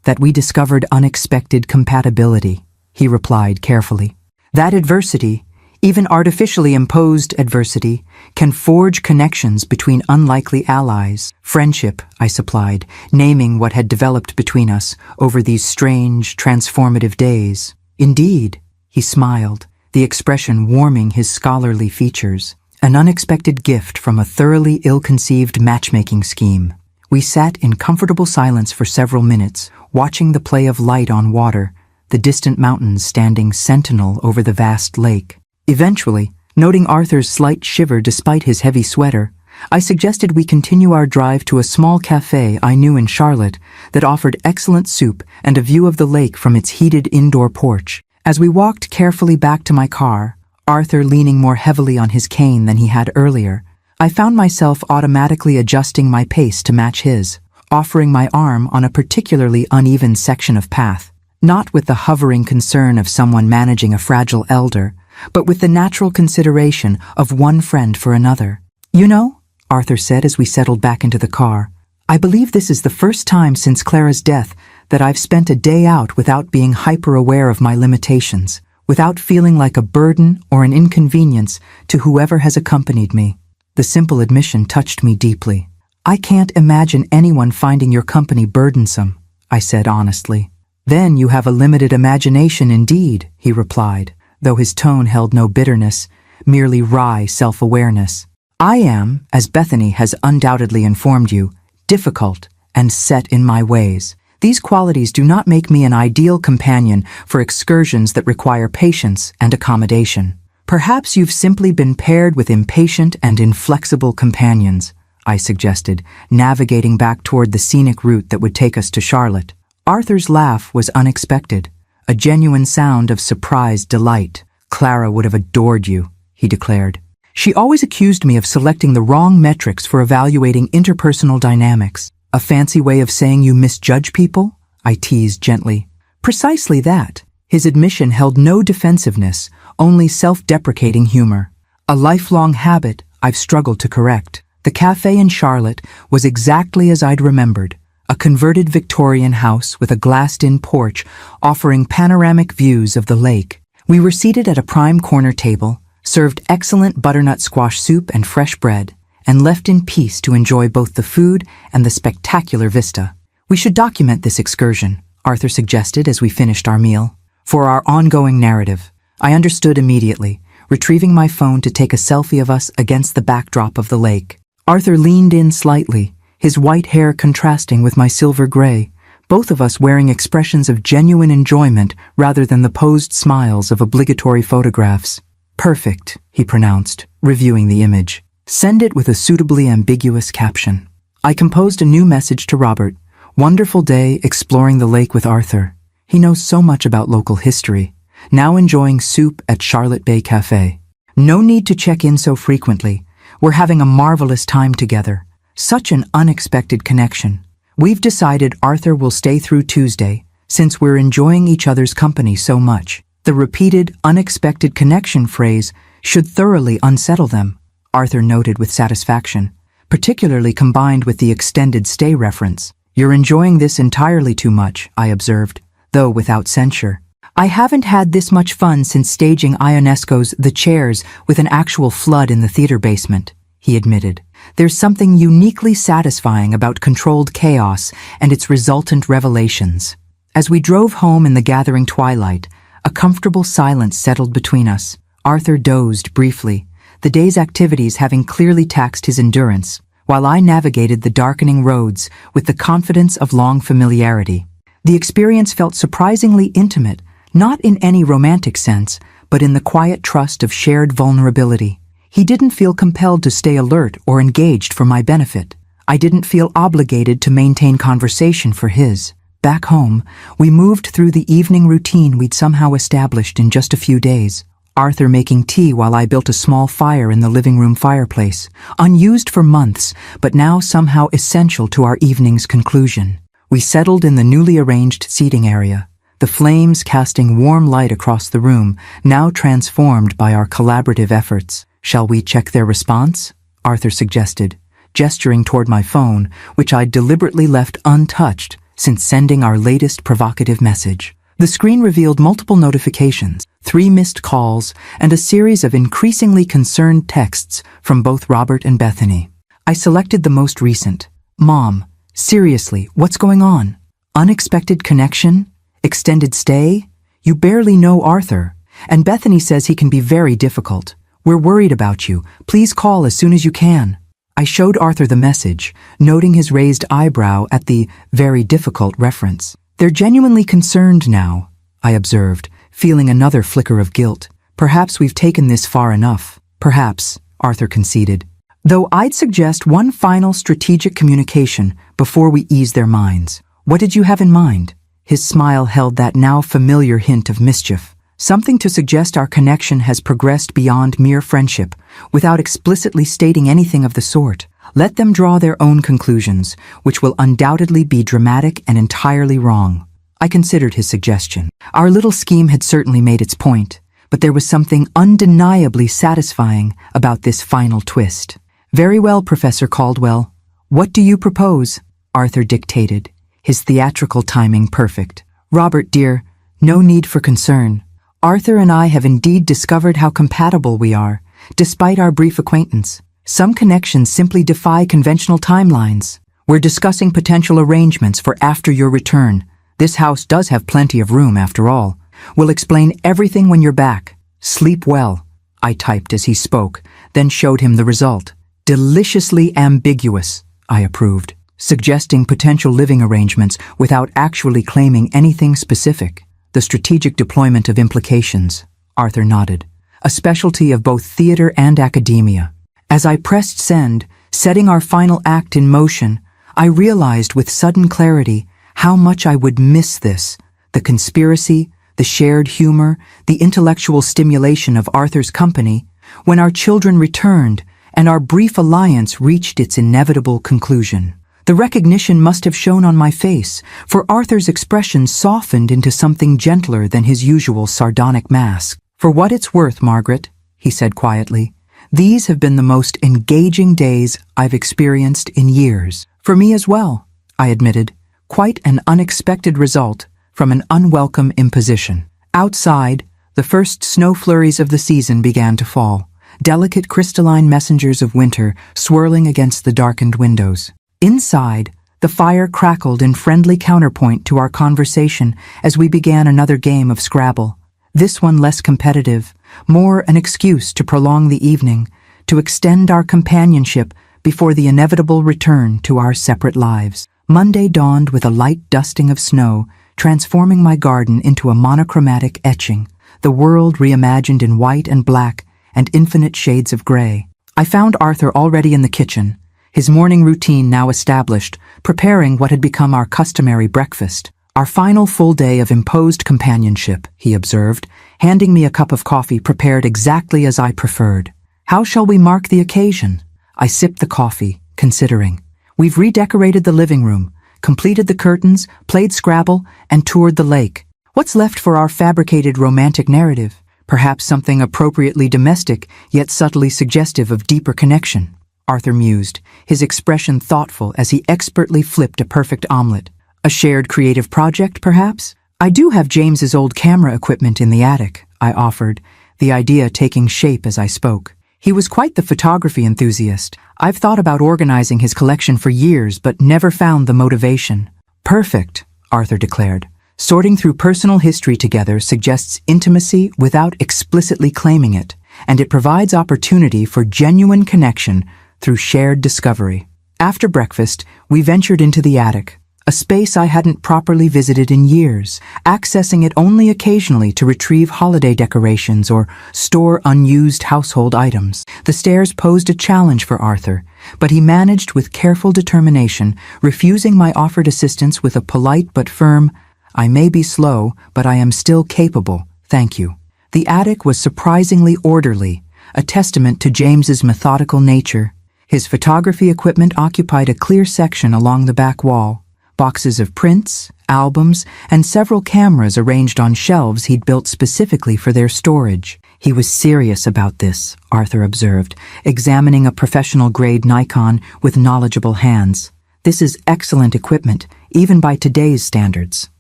That we discovered unexpected compatibility," he replied carefully. "That adversity, even artificially imposed adversity, can forge connections between unlikely allies. Friendship," I supplied, naming what had developed between us over these strange, transformative days. "Indeed," he smiled, the expression warming his scholarly features. "An unexpected gift from a thoroughly ill-conceived matchmaking scheme." We sat in comfortable silence for several minutes, watching the play of light on water, the distant mountains standing sentinel over the vast lake. Eventually, noting Arthur's slight shiver despite his heavy sweater, I suggested we continue our drive to a small cafe I knew in Charlotte that offered excellent soup and a view of the lake from its heated indoor porch. As we walked carefully back to my car, Arthur leaning more heavily on his cane than he had earlier, I found myself automatically adjusting my pace to match his, offering my arm on a particularly uneven section of path, not with the hovering concern of someone managing a fragile elder, but with the natural consideration of one friend for another. "You know," Arthur said as we settled back into the car, "I believe this is the first time since Clara's death that I've spent a day out without being hyper-aware of my limitations, without feeling like a burden or an inconvenience to whoever has accompanied me." The simple admission touched me deeply. "I can't imagine anyone finding your company burdensome," I said honestly. "Then you have a limited imagination indeed," he replied, though his tone held no bitterness, merely wry self-awareness. "I am, as Bethany has undoubtedly informed you, difficult and set in my ways. These qualities do not make me an ideal companion for excursions that require patience and accommodation. Perhaps you've simply been paired with impatient and inflexible companions," I suggested, navigating back toward the scenic route that would take us to Charlotte. Arthur's laugh was unexpected, a genuine sound of surprised delight. "Clara would have adored you," he declared. "She always accused me of selecting the wrong metrics for evaluating interpersonal dynamics. A fancy way of saying you misjudge people?" I teased gently. "Precisely that." His admission held no defensiveness, only self-deprecating humor. A lifelong habit I've struggled to correct. The cafe in Charlotte was exactly as I'd remembered. A converted Victorian house with a glassed-in porch offering panoramic views of the lake. We were seated at a prime corner table, served excellent butternut squash soup and fresh bread, and left in peace to enjoy both the food and the spectacular vista. "We should document this excursion," Arthur suggested as we finished our meal. "For our ongoing narrative." I understood immediately, retrieving my phone to take a selfie of us against the backdrop of the lake. Arthur leaned in slightly, his white hair contrasting with my silver gray, both of us wearing expressions of genuine enjoyment rather than the posed smiles of obligatory photographs. "Perfect," he pronounced, reviewing the image. "Send it with a suitably ambiguous caption." I composed a new message to Robert. "Wonderful day exploring the lake with Arthur. He knows so much about local history. Now enjoying soup at Charlotte Bay Cafe. No need to check in so frequently. We're having a marvelous time together. Such an unexpected connection. We've decided Arthur will stay through Tuesday, since we're enjoying each other's company so much." The repeated, unexpected connection phrase should thoroughly unsettle them, Arthur noted with satisfaction, particularly combined with the extended stay reference. "You're enjoying this entirely too much," I observed, though without censure. "I haven't had this much fun since staging Ionesco's The Chairs with an actual flood in the theater basement," he admitted. "There's something uniquely satisfying about controlled chaos and its resultant revelations." As we drove home in the gathering twilight, a comfortable silence settled between us. Arthur dozed briefly, the day's activities having clearly taxed his endurance, while I navigated the darkening roads with the confidence of long familiarity. The experience felt surprisingly intimate, not in any romantic sense, but in the quiet trust of shared vulnerability. He didn't feel compelled to stay alert or engaged for my benefit. I didn't feel obligated to maintain conversation for his. Back home, we moved through the evening routine we'd somehow established in just a few days. Arthur making tea while I built a small fire in the living room fireplace, unused for months, but now somehow essential to our evening's conclusion. We settled in the newly arranged seating area, the flames casting warm light across the room, now transformed by our collaborative efforts. "Shall we check their response?" Arthur suggested, gesturing toward my phone, which I'd deliberately left untouched since sending our latest provocative message. The screen revealed multiple notifications, 3 missed calls, and a series of increasingly concerned texts from both Robert and Bethany. I selected the most recent. "Mom, seriously, what's going on? Unexpected connection? Extended stay? You barely know Arthur, and Bethany says he can be very difficult. We're worried about you. Please call as soon as you can." I showed Arthur the message, noting his raised eyebrow at the "very difficult" reference. "They're genuinely concerned now," I observed, feeling another flicker of guilt. "Perhaps we've taken this far enough." "Perhaps," Arthur conceded. "Though I'd suggest one final strategic communication before we ease their minds." "What did you have in mind?" His smile held that now familiar hint of mischief. "Something to suggest our connection has progressed beyond mere friendship, without explicitly stating anything of the sort. Let them draw their own conclusions, which will undoubtedly be dramatic and entirely wrong." I considered his suggestion. Our little scheme had certainly made its point, but there was something undeniably satisfying about this final twist. "Very well, Professor Caldwell. What do you propose?" Arthur dictated, his theatrical timing perfect. "Robert, dear, no need for concern. Arthur and I have indeed discovered how compatible we are, despite our brief acquaintance. Some connections simply defy conventional timelines. We're discussing potential arrangements for after your return. This house does have plenty of room, after all. We'll explain everything when you're back. Sleep well," I typed as he spoke, then showed him the result. "Deliciously ambiguous," I approved, suggesting potential living arrangements without actually claiming anything specific. "The strategic deployment of implications," Arthur nodded, "a specialty of both theater and academia." As I pressed send, setting our final act in motion, I realized with sudden clarity how much I would miss this: the conspiracy, the shared humor, the intellectual stimulation of Arthur's company, when our children returned and our brief alliance reached its inevitable conclusion. The recognition must have shown on my face, for Arthur's expression softened into something gentler than his usual sardonic mask. "For what it's worth, Margaret," he said quietly, "these have been the most engaging days I've experienced in years." "For me as well," I admitted, quite an unexpected result from an unwelcome imposition. Outside, the first snow flurries of the season began to fall, delicate crystalline messengers of winter swirling against the darkened windows. Inside, the fire crackled in friendly counterpoint to our conversation as we began another game of Scrabble. This one less competitive, more an excuse to prolong the evening, to extend our companionship before the inevitable return to our separate lives. Monday dawned with a light dusting of snow, transforming my garden into a monochromatic etching, the world reimagined in white and black and infinite shades of gray. I found Arthur already in the kitchen, his morning routine now established, preparing what had become our customary breakfast. "Our final full day of imposed companionship," he observed, handing me a cup of coffee prepared exactly as I preferred. "How shall we mark the occasion?" I sipped the coffee, considering. "We've redecorated the living room, completed the curtains, played Scrabble, and toured the lake. What's left for our fabricated romantic narrative? Perhaps something appropriately domestic, yet subtly suggestive of deeper connection." Arthur mused, his expression thoughtful as he expertly flipped a perfect omelet. "A shared creative project, perhaps? I do have James's old camera equipment in the attic," I offered, the idea taking shape as I spoke. He was quite the photography enthusiast. I've thought about organizing his collection for years, but never found the motivation. "Perfect," Arthur declared. "Sorting through personal history together suggests intimacy without explicitly claiming it, and it provides opportunity for genuine connection through shared discovery." After breakfast, we ventured into the attic, a space I hadn't properly visited in years, accessing it only occasionally to retrieve holiday decorations or store unused household items. The stairs posed a challenge for Arthur, but he managed with careful determination, refusing my offered assistance with a polite but firm, "I may be slow, but I am still capable, thank you." The attic was surprisingly orderly, a testament to James's methodical nature. His photography equipment occupied a clear section along the back wall, boxes of prints, albums, and several cameras arranged on shelves he'd built specifically for their storage. He was serious about this, Arthur observed, examining a professional-grade Nikon with knowledgeable hands. This is excellent equipment, even by today's standards.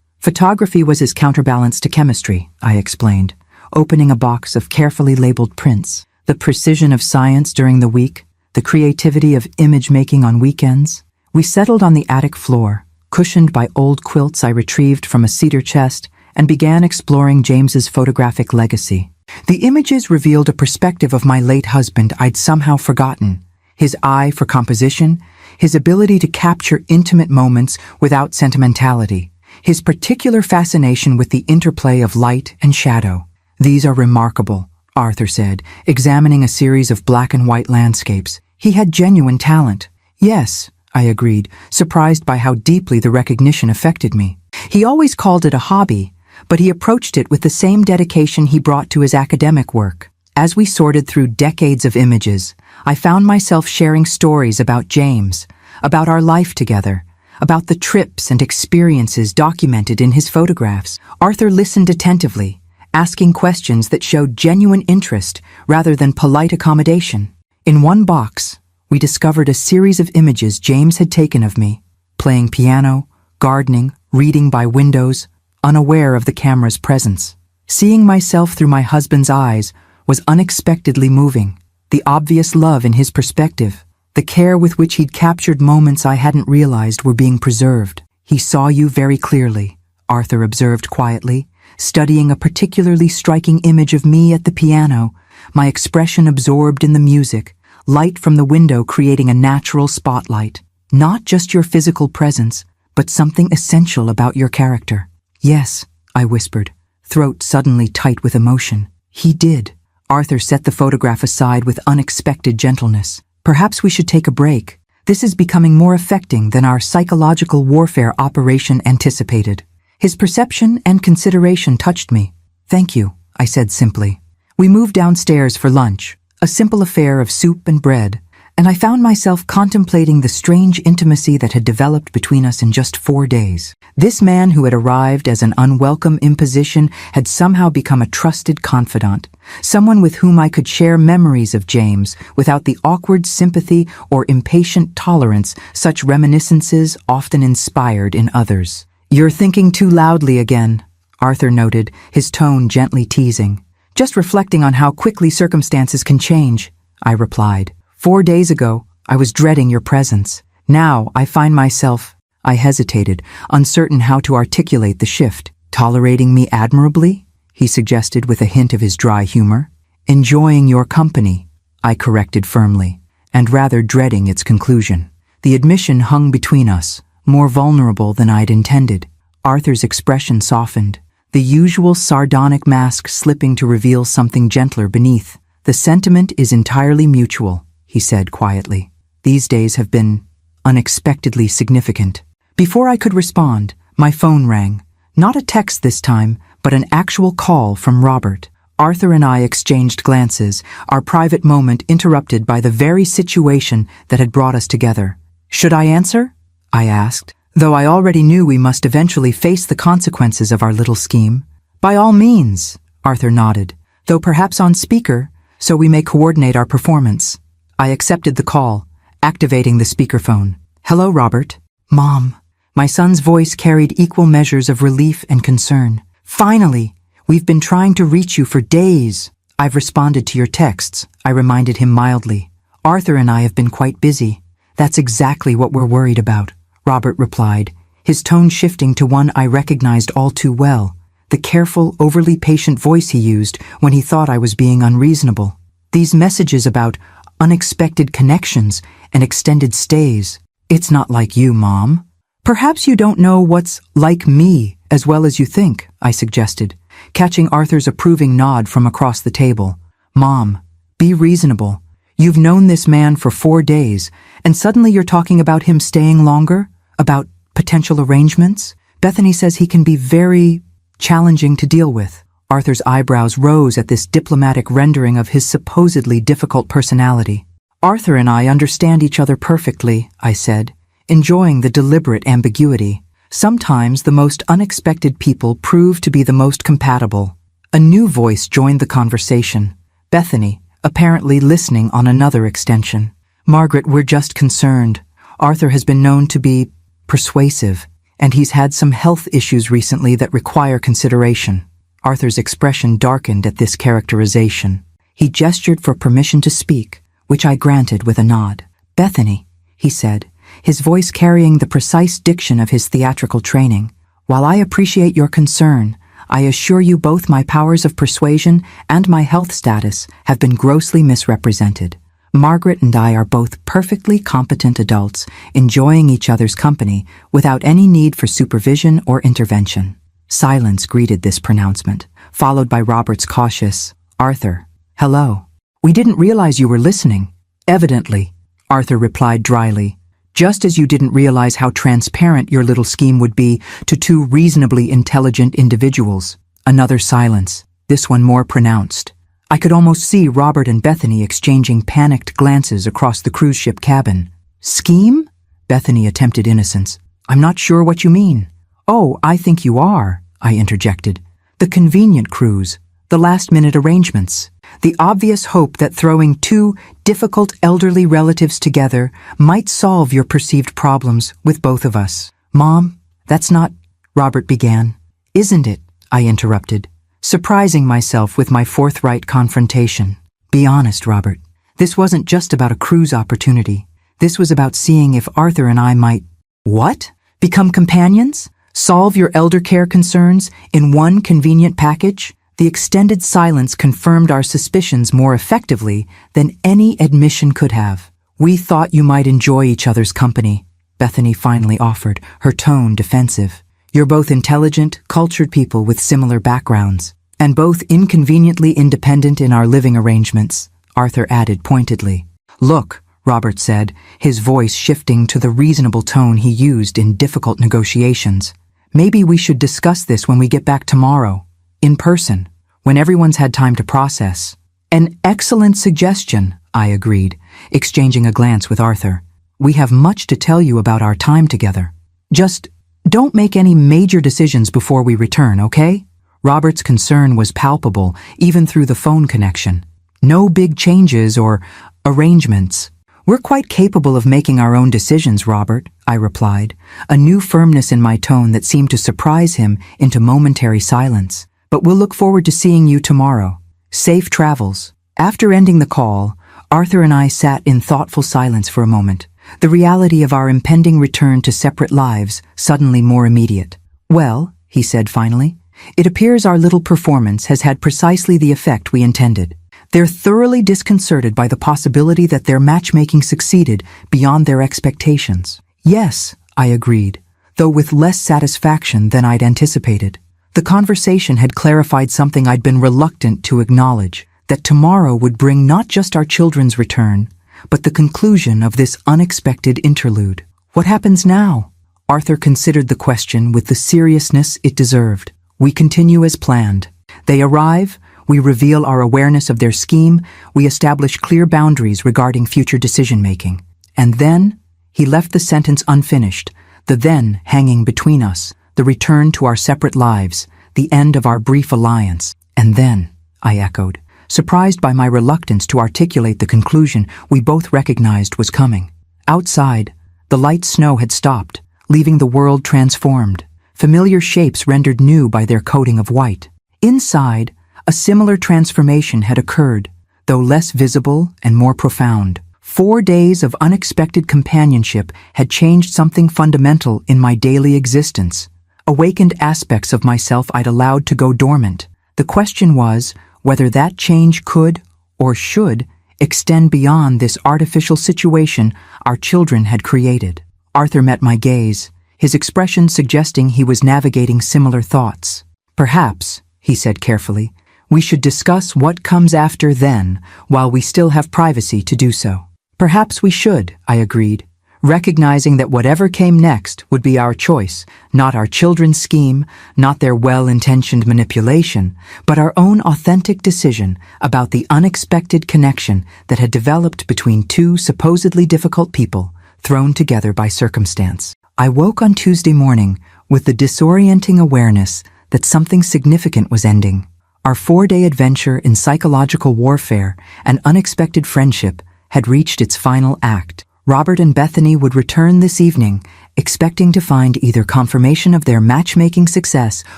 Photography was his counterbalance to chemistry, I explained, opening a box of carefully labeled prints. The precision of science during the week, the creativity of image-making on weekends. We settled on the attic floor, cushioned by old quilts I retrieved from a cedar chest, and began exploring James's photographic legacy. The images revealed a perspective of my late husband I'd somehow forgotten. His eye for composition, his ability to capture intimate moments without sentimentality, his particular fascination with the interplay of light and shadow. "These are remarkable," Arthur said, examining a series of black and white landscapes. He had genuine talent. "Yes," I agreed, surprised by how deeply the recognition affected me. He always called it a hobby, but he approached it with the same dedication he brought to his academic work. As we sorted through decades of images, I found myself sharing stories about James, about our life together, about the trips and experiences documented in his photographs. Arthur listened attentively, asking questions that showed genuine interest rather than polite accommodation. In one box, we discovered a series of images James had taken of me, playing piano, gardening, reading by windows, unaware of the camera's presence. Seeing myself through my husband's eyes was unexpectedly moving. The obvious love in his perspective, the care with which he'd captured moments I hadn't realized were being preserved. "He saw you very clearly," Arthur observed quietly, studying a particularly striking image of me at the piano, my expression absorbed in the music, light from the window creating a natural spotlight. "Not just your physical presence, but something essential about your character." "Yes," I whispered, throat suddenly tight with emotion. "He did." Arthur set the photograph aside with unexpected gentleness. "Perhaps we should take a break. This is becoming more affecting than our psychological warfare operation anticipated." His perception and consideration touched me. "Thank you," I said simply. We moved downstairs for lunch, a simple affair of soup and bread, and I found myself contemplating the strange intimacy that had developed between us in just 4 days. This man who had arrived as an unwelcome imposition had somehow become a trusted confidant, someone with whom I could share memories of James without the awkward sympathy or impatient tolerance such reminiscences often inspired in others. "You're thinking too loudly again," Arthur noted, his tone gently teasing. "Just reflecting on how quickly circumstances can change," I replied. 4 days ago, I was dreading your presence. Now I find myself—" I hesitated, uncertain how to articulate the shift. "Tolerating me admirably?" he suggested with a hint of his dry humor. "Enjoying your company," I corrected firmly, and rather dreading its conclusion. The admission hung between us, more vulnerable than I'd intended. Arthur's expression softened, the usual sardonic mask slipping to reveal something gentler beneath. "The sentiment is entirely mutual," he said quietly. "These days have been unexpectedly significant." Before I could respond, my phone rang. Not a text this time, but an actual call from Robert. Arthur and I exchanged glances, our private moment interrupted by the very situation that had brought us together. "Should I answer?" I asked, though I already knew we must eventually face the consequences of our little scheme. "By all means," Arthur nodded, "though perhaps on speaker, so we may coordinate our performance." I accepted the call, activating the speakerphone. "Hello, Robert." "Mom." My son's voice carried equal measures of relief and concern. "Finally! We've been trying to reach you for days." "I've responded to your texts," I reminded him mildly. "Arthur and I have been quite busy." "That's exactly what we're worried about," Robert replied, his tone shifting to one I recognized all too well, the careful, overly patient voice he used when he thought I was being unreasonable. "These messages about unexpected connections and extended stays. It's not like you, Mom." Perhaps you don't know what's like me as well as you think, I suggested, catching Arthur's approving nod from across the table. Mom, be reasonable. You've known this man for 4 days, and suddenly you're talking about him staying longer? About potential arrangements? Bethany says he can be very challenging to deal with. Arthur's eyebrows rose at this diplomatic rendering of his supposedly difficult personality. Arthur and I understand each other perfectly, I said, enjoying the deliberate ambiguity. Sometimes the most unexpected people prove to be the most compatible. A new voice joined the conversation. Bethany, apparently listening on another extension. Margaret, we're just concerned. Arthur has been known to be persuasive, and he's had some health issues recently that require consideration. Arthur's expression darkened at this characterization. He gestured for permission to speak, which I granted with a nod. Bethany, he said, his voice carrying the precise diction of his theatrical training, while I appreciate your concern, I assure you both my powers of persuasion and my health status have been grossly misrepresented. Margaret and I are both perfectly competent adults, enjoying each other's company without any need for supervision or intervention. Silence greeted this pronouncement, followed by Robert's cautious, Arthur, hello. We didn't realize you were listening. Evidently, Arthur replied dryly, just as you didn't realize how transparent your little scheme would be to 2 reasonably intelligent individuals. Another silence, this one more pronounced. I could almost see Robert and Bethany exchanging panicked glances across the cruise ship cabin. Scheme? Bethany attempted innocence. I'm not sure what you mean. Oh, I think you are, I interjected. The convenient cruise, the last-minute arrangements, the obvious hope that throwing 2 difficult elderly relatives together might solve your perceived problems with both of us. Mom, that's not, Robert began. Isn't it? I interrupted, surprising myself with my forthright confrontation. Be honest, Robert. This wasn't just about a cruise opportunity. This was about seeing if Arthur and I might, what? Become companions? Solve your elder care concerns in one convenient package? The extended silence confirmed our suspicions more effectively than any admission could have. We thought you might enjoy each other's company, Bethany finally offered, her tone defensive. You're both intelligent, cultured people with similar backgrounds, and both inconveniently independent in our living arrangements, Arthur added pointedly. Look, Robert said, his voice shifting to the reasonable tone he used in difficult negotiations. Maybe we should discuss this when we get back tomorrow, in person, when everyone's had time to process. An excellent suggestion, I agreed, exchanging a glance with Arthur. We have much to tell you about our time together. Just don't make any major decisions before we return, okay? Robert's concern was palpable, even through the phone connection. No big changes or arrangements. We're quite capable of making our own decisions, Robert, I replied, a new firmness in my tone that seemed to surprise him into momentary silence. But we'll look forward to seeing you tomorrow. Safe travels. After ending the call, Arthur and I sat in thoughtful silence for a moment, the reality of our impending return to separate lives suddenly more immediate. Well, he said finally, it appears our little performance has had precisely the effect we intended. They're thoroughly disconcerted by the possibility that their matchmaking succeeded beyond their expectations. Yes, I agreed, though with less satisfaction than I'd anticipated. The conversation had clarified something I'd been reluctant to acknowledge, that tomorrow would bring not just our children's return, but the conclusion of this unexpected interlude. What happens now? Arthur considered the question with the seriousness it deserved. We continue as planned. They arrive, we reveal our awareness of their scheme, we establish clear boundaries regarding future decision-making. And then, he left the sentence unfinished, the then hanging between us, the return to our separate lives, the end of our brief alliance. And then, I echoed, surprised by my reluctance to articulate the conclusion we both recognized was coming. Outside, the light snow had stopped, leaving the world transformed, familiar shapes rendered new by their coating of white. Inside, a similar transformation had occurred, though less visible and more profound. 4 days of unexpected companionship had changed something fundamental in my daily existence, awakened aspects of myself I'd allowed to go dormant. The question was whether that change could, or should, extend beyond this artificial situation our children had created. Arthur met my gaze, his expression suggesting he was navigating similar thoughts. "Perhaps," he said carefully, "we should discuss what comes after then, while we still have privacy to do so." "Perhaps we should," I agreed, recognizing that whatever came next would be our choice, not our children's scheme, not their well-intentioned manipulation, but our own authentic decision about the unexpected connection that had developed between two supposedly difficult people thrown together by circumstance. I woke on Tuesday morning with the disorienting awareness that something significant was ending. Our 4-day adventure in psychological warfare and unexpected friendship had reached its final act. Robert and Bethany would return this evening, expecting to find either confirmation of their matchmaking success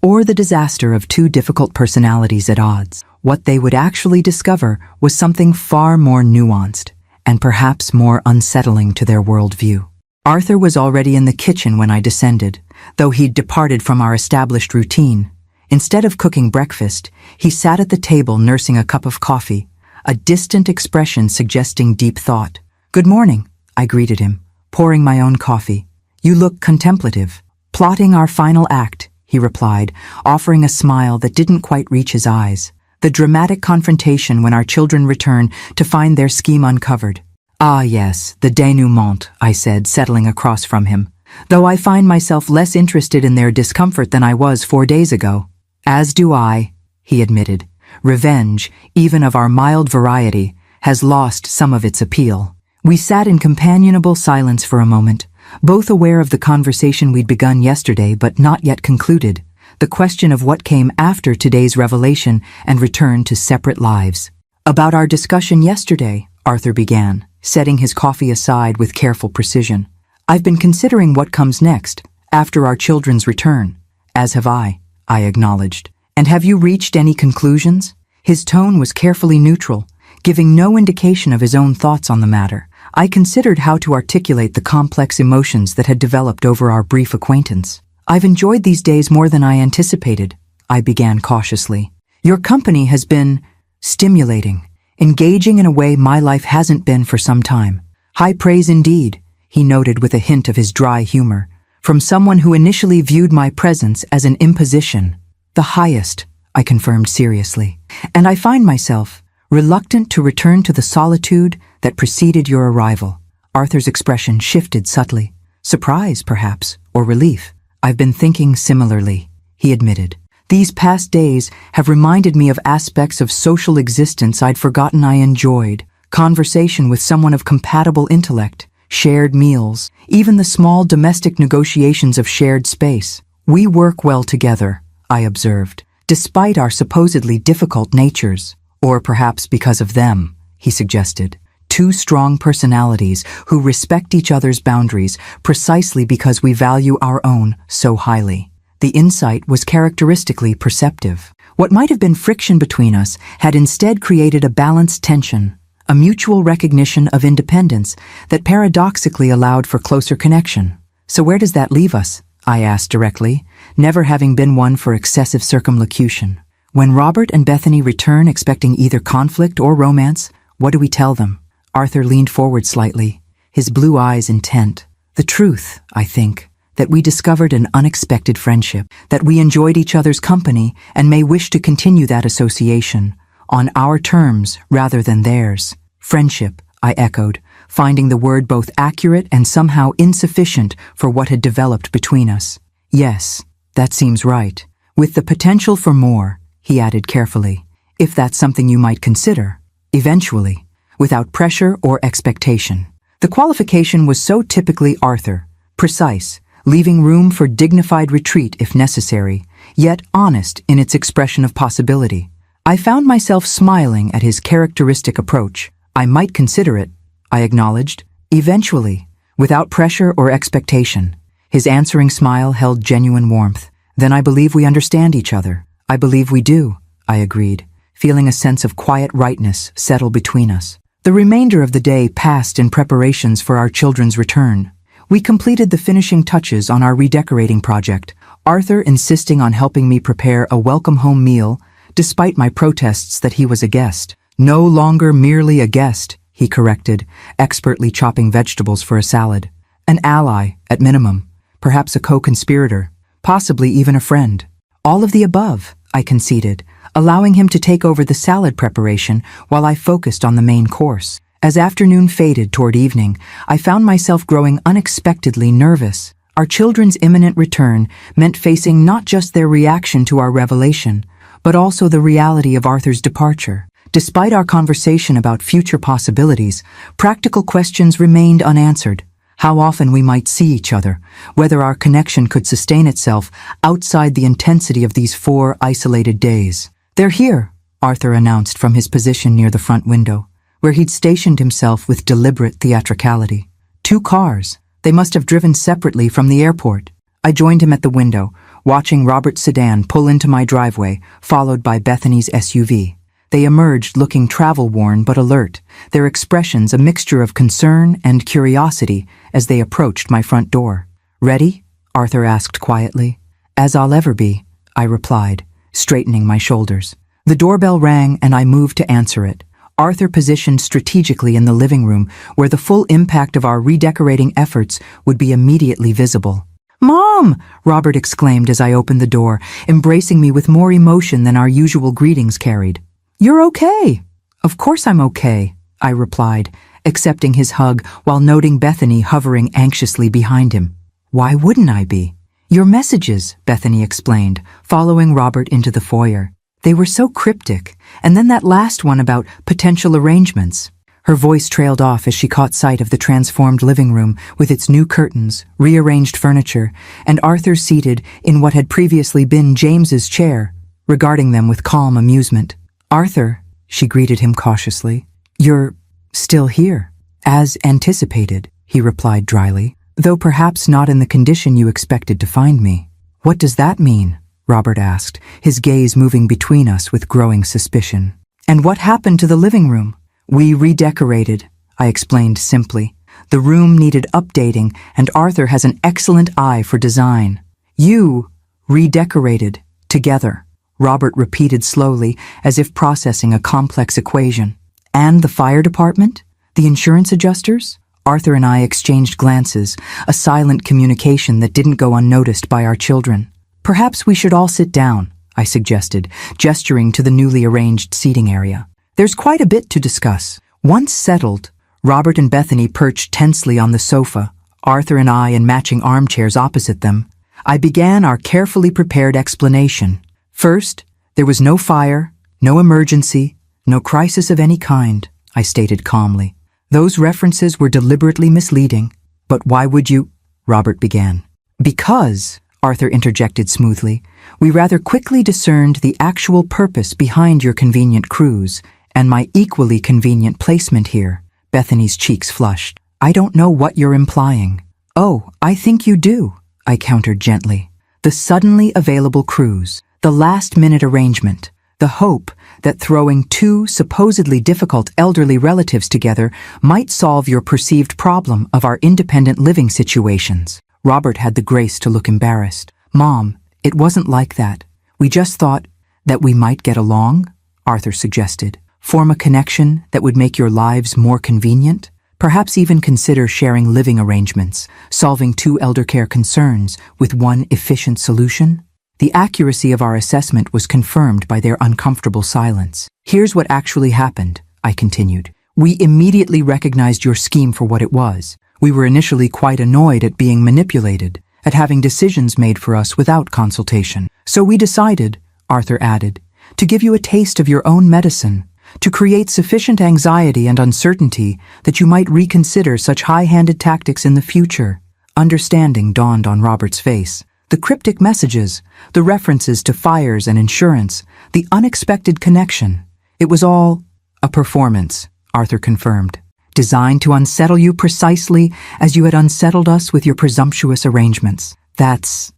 or the disaster of two difficult personalities at odds. What they would actually discover was something far more nuanced and perhaps more unsettling to their worldview. Arthur was already in the kitchen when I descended, though he'd departed from our established routine. Instead of cooking breakfast, he sat at the table nursing a cup of coffee, a distant expression suggesting deep thought. "Good morning," I greeted him, pouring my own coffee. "You look contemplative." "Plotting our final act," he replied, offering a smile that didn't quite reach his eyes. "The dramatic confrontation when our children return to find their scheme uncovered." "Ah yes, the denouement," I said, settling across from him, "though I find myself less interested in their discomfort than I was 4 days ago." "As do I," he admitted. "Revenge, even of our mild variety, has lost some of its appeal." We sat in companionable silence for a moment, both aware of the conversation we'd begun yesterday but not yet concluded, the question of what came after today's revelation and return to separate lives. "About our discussion yesterday," Arthur began, setting his coffee aside with careful precision. "I've been considering what comes next, after our children's return." "As have I acknowledged. "And have you reached any conclusions?" His tone was carefully neutral, giving no indication of his own thoughts on the matter. I considered how to articulate the complex emotions that had developed over our brief acquaintance. "I've enjoyed these days more than I anticipated," I began cautiously. "Your company has been stimulating, engaging in a way my life hasn't been for some time." "High praise indeed," he noted with a hint of his dry humor, "from someone who initially viewed my presence as an imposition." "The highest," I confirmed seriously. "And I find myself reluctant to return to the solitude that preceded your arrival." Arthur's expression shifted subtly. Surprise, perhaps, or relief. "I've been thinking similarly," he admitted. "These past days have reminded me of aspects of social existence I'd forgotten I enjoyed. Conversation with someone of compatible intellect, shared meals, even the small domestic negotiations of shared space. We work well together," I observed, "despite our supposedly difficult natures. Or perhaps because of them," he suggested. "Two strong personalities who respect each other's boundaries precisely because we value our own so highly." The insight was characteristically perceptive. What might have been friction between us had instead created a balanced tension, a mutual recognition of independence that paradoxically allowed for closer connection. "So where does that leave us?" I asked directly, never having been one for excessive circumlocution. "When Robert and Bethany return expecting either conflict or romance, what do we tell them?" Arthur leaned forward slightly, his blue eyes intent. "The truth, I think, that we discovered an unexpected friendship, that we enjoyed each other's company and may wish to continue that association, on our terms rather than theirs." "Friendship," I echoed, finding the word both accurate and somehow insufficient for what had developed between us. "Yes, that seems right. With the potential for more," he added carefully, "if that's something you might consider. Eventually, without pressure or expectation." The qualification was so typically Arthur, precise, leaving room for dignified retreat if necessary, yet honest in its expression of possibility. I found myself smiling at his characteristic approach. "I might consider it," I acknowledged. "Eventually, without pressure or expectation." His answering smile held genuine warmth. "Then I believe we understand each other." "I believe we do," I agreed, feeling a sense of quiet rightness settle between us. The remainder of the day passed in preparations for our children's return. We completed the finishing touches on our redecorating project, Arthur insisting on helping me prepare a welcome home meal, despite my protests that he was a guest. "No longer merely a guest," he corrected, expertly chopping vegetables for a salad. "An ally, at minimum. perhaps a co-conspirator, possibly even a friend. All of the above, I conceded, allowing him to take over the salad preparation while I focused on the main course. As afternoon faded toward evening, I found myself growing unexpectedly nervous. Our children's imminent return meant facing not just their reaction to our revelation, but also the reality of Arthur's departure. Despite our conversation about future possibilities, practical questions remained unanswered. How often we might see each other, whether our connection could sustain itself outside the intensity of these 4 isolated days. "They're here," Arthur announced from his position near the front window, where he'd stationed himself with deliberate theatricality. 2 cars. They must have driven separately from the airport. I joined him at the window, watching Robert's sedan pull into my driveway, followed by Bethany's SUV. They emerged looking travel-worn but alert, their expressions a mixture of concern and curiosity as they approached my front door. "Ready?" Arthur asked quietly. "As I'll ever be," I replied, straightening my shoulders. The doorbell rang and I moved to answer it. Arthur positioned strategically in the living room, where the full impact of our redecorating efforts would be immediately visible. "Mom!" Robert exclaimed as I opened the door, embracing me with more emotion than our usual greetings carried. "You're okay." "Of course I'm okay," I replied, accepting his hug while noting Bethany hovering anxiously behind him. "Why wouldn't I be?" "Your messages," Bethany explained, following Robert into the foyer. "They were so cryptic, and then that last one about potential arrangements." Her voice trailed off as she caught sight of the transformed living room with its new curtains, rearranged furniture, and Arthur seated in what had previously been James's chair, regarding them with calm amusement. "Arthur," she greeted him cautiously, "you're still here." "As anticipated," he replied dryly, "though perhaps not in the condition you expected to find me." "What does that mean?" Robert asked, his gaze moving between us with growing suspicion. "And what happened to the living room?" "We redecorated," I explained simply. "The room needed updating, and Arthur has an excellent eye for design." "You redecorated together," Robert repeated slowly, as if processing a complex equation. "And the fire department? The insurance adjusters?" Arthur and I exchanged glances, a silent communication that didn't go unnoticed by our children. "Perhaps we should all sit down," I suggested, gesturing to the newly arranged seating area. "There's quite a bit to discuss." Once settled, Robert and Bethany perched tensely on the sofa, Arthur and I in matching armchairs opposite them. I began our carefully prepared explanation. First, there was no fire, no emergency, no crisis of any kind, I stated calmly. Those references were deliberately misleading. "But why would you?" Robert began. "Because," Arthur interjected smoothly, "we rather quickly discerned the actual purpose behind your convenient cruise and my equally convenient placement here." Bethany's cheeks flushed. "I don't know what you're implying." "Oh, I think you do," I countered gently. "The suddenly available cruise, the last-minute arrangement, the hope that throwing 2 supposedly difficult elderly relatives together might solve your perceived problem of our independent living situations." Robert had the grace to look embarrassed. "Mom, it wasn't like that. We just thought that we might get along," Arthur suggested. "Form a connection that would make your lives more convenient. Perhaps even consider sharing living arrangements, solving 2 elder care concerns with one efficient solution." The accuracy of our assessment was confirmed by their uncomfortable silence. "Here's what actually happened," I continued. "We immediately recognized your scheme for what it was. We were initially quite annoyed at being manipulated, at having decisions made for us without consultation. So we decided," Arthur added, "to give you a taste of your own medicine, to create sufficient anxiety and uncertainty that you might reconsider such high-handed tactics in the future." Understanding dawned on Robert's face. The cryptic messages, the references to fires and insurance, the unexpected connection. It was all a performance, Arthur confirmed, designed to unsettle you precisely as you had unsettled us with your presumptuous arrangements. That's,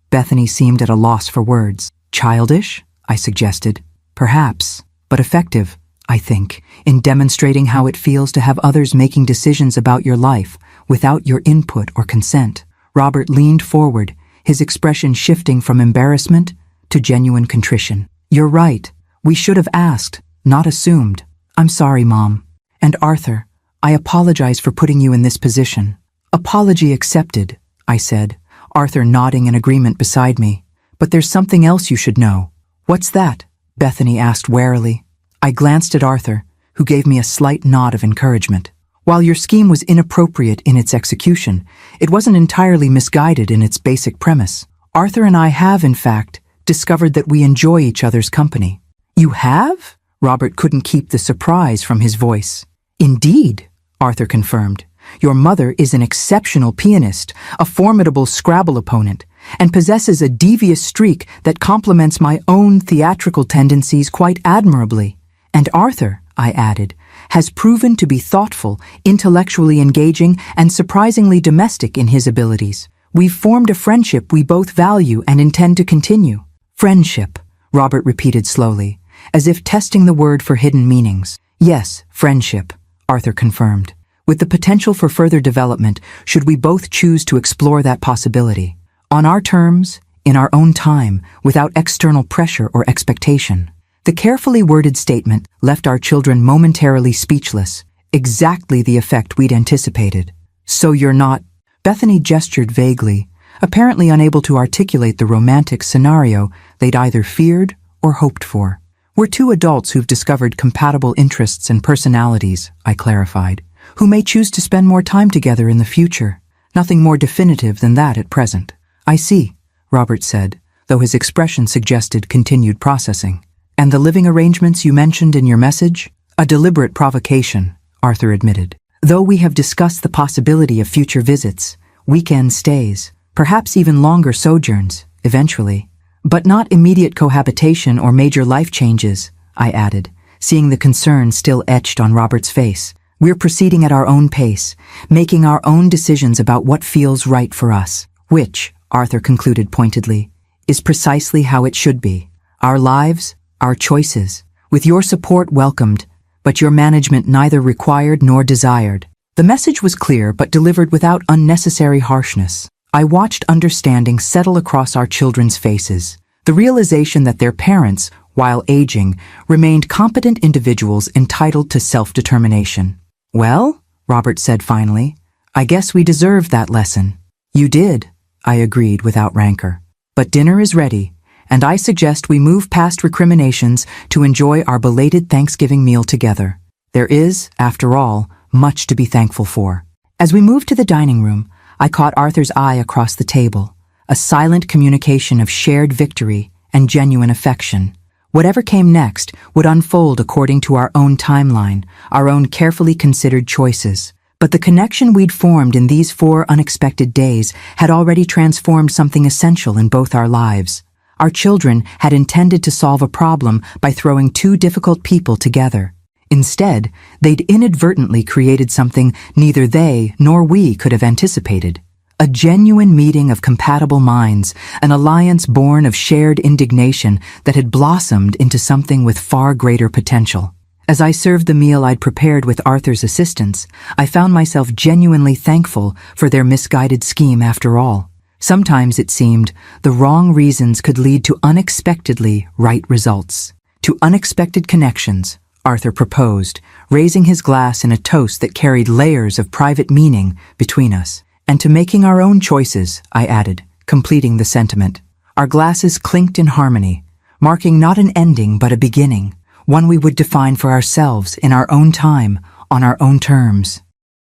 Bethany seemed at a loss for words. "Childish?" I suggested. "Perhaps, but effective, I think, in demonstrating how it feels to have others making decisions about your life without your input or consent." Robert leaned forward, his expression shifting from embarrassment to genuine contrition. "You're right. We should have asked, not assumed. I'm sorry, Mom. And Arthur, I apologize for putting you in this position." "Apology accepted," I said, Arthur nodding in agreement beside me. But there's something else you should know. What's that? Bethany asked warily. I glanced at Arthur, who gave me a slight nod of encouragement. While your scheme was inappropriate in its execution, it wasn't entirely misguided in its basic premise. Arthur and I have, in fact, discovered that we enjoy each other's company. You have? Robert couldn't keep the surprise from his voice. Indeed, Arthur confirmed. Your mother is an exceptional pianist, a formidable Scrabble opponent, and possesses a devious streak that complements my own theatrical tendencies quite admirably. And Arthur, I added, has proven to be thoughtful, intellectually engaging, and surprisingly domestic in his abilities. We've formed a friendship we both value and intend to continue. Friendship, Robert repeated slowly, as if testing the word for hidden meanings. Yes, friendship, Arthur confirmed, with the potential for further development should we both choose to explore that possibility. On our terms, in our own time, without external pressure or expectation. The carefully worded statement left our children momentarily speechless, exactly the effect we'd anticipated. So you're not... Bethany gestured vaguely, apparently unable to articulate the romantic scenario they'd either feared or hoped for. We're two adults who've discovered compatible interests and personalities, I clarified, who may choose to spend more time together in the future. Nothing more definitive than that at present. I see, Robert said, though his expression suggested continued processing. And the living arrangements you mentioned in your message? A deliberate provocation, Arthur admitted. Though we have discussed the possibility of future visits, weekend stays, perhaps even longer sojourns, eventually. But not immediate cohabitation or major life changes, I added, seeing the concern still etched on Robert's face. We're proceeding at our own pace, making our own decisions about what feels right for us, which, Arthur concluded pointedly, is precisely how it should be. Our lives, our choices, with your support welcomed, but your management neither required nor desired. The message was clear but delivered without unnecessary harshness. I watched understanding settle across our children's faces, the realization that their parents, while aging, remained competent individuals entitled to self-determination. Well, Robert said finally, I guess we deserved that lesson. You did, I agreed without rancor. But dinner is ready, and I suggest we move past recriminations to enjoy our belated Thanksgiving meal together. There is, after all, much to be thankful for. As we moved to the dining room, I caught Arthur's eye across the table, a silent communication of shared victory and genuine affection. Whatever came next would unfold according to our own timeline, our own carefully considered choices. But the connection we'd formed in these 4 unexpected days had already transformed something essential in both our lives. Our children had intended to solve a problem by throwing 2 difficult people together. Instead, they'd inadvertently created something neither they nor we could have anticipated. A genuine meeting of compatible minds, an alliance born of shared indignation that had blossomed into something with far greater potential. As I served the meal I'd prepared with Arthur's assistance, I found myself genuinely thankful for their misguided scheme after all. Sometimes it seemed the wrong reasons could lead to unexpectedly right results, to unexpected connections, Arthur proposed, raising his glass in a toast that carried layers of private meaning between us. And to making our own choices, I added, completing the sentiment. Our glasses clinked in harmony, marking not an ending but a beginning, one we would define for ourselves in our own time, on our own terms.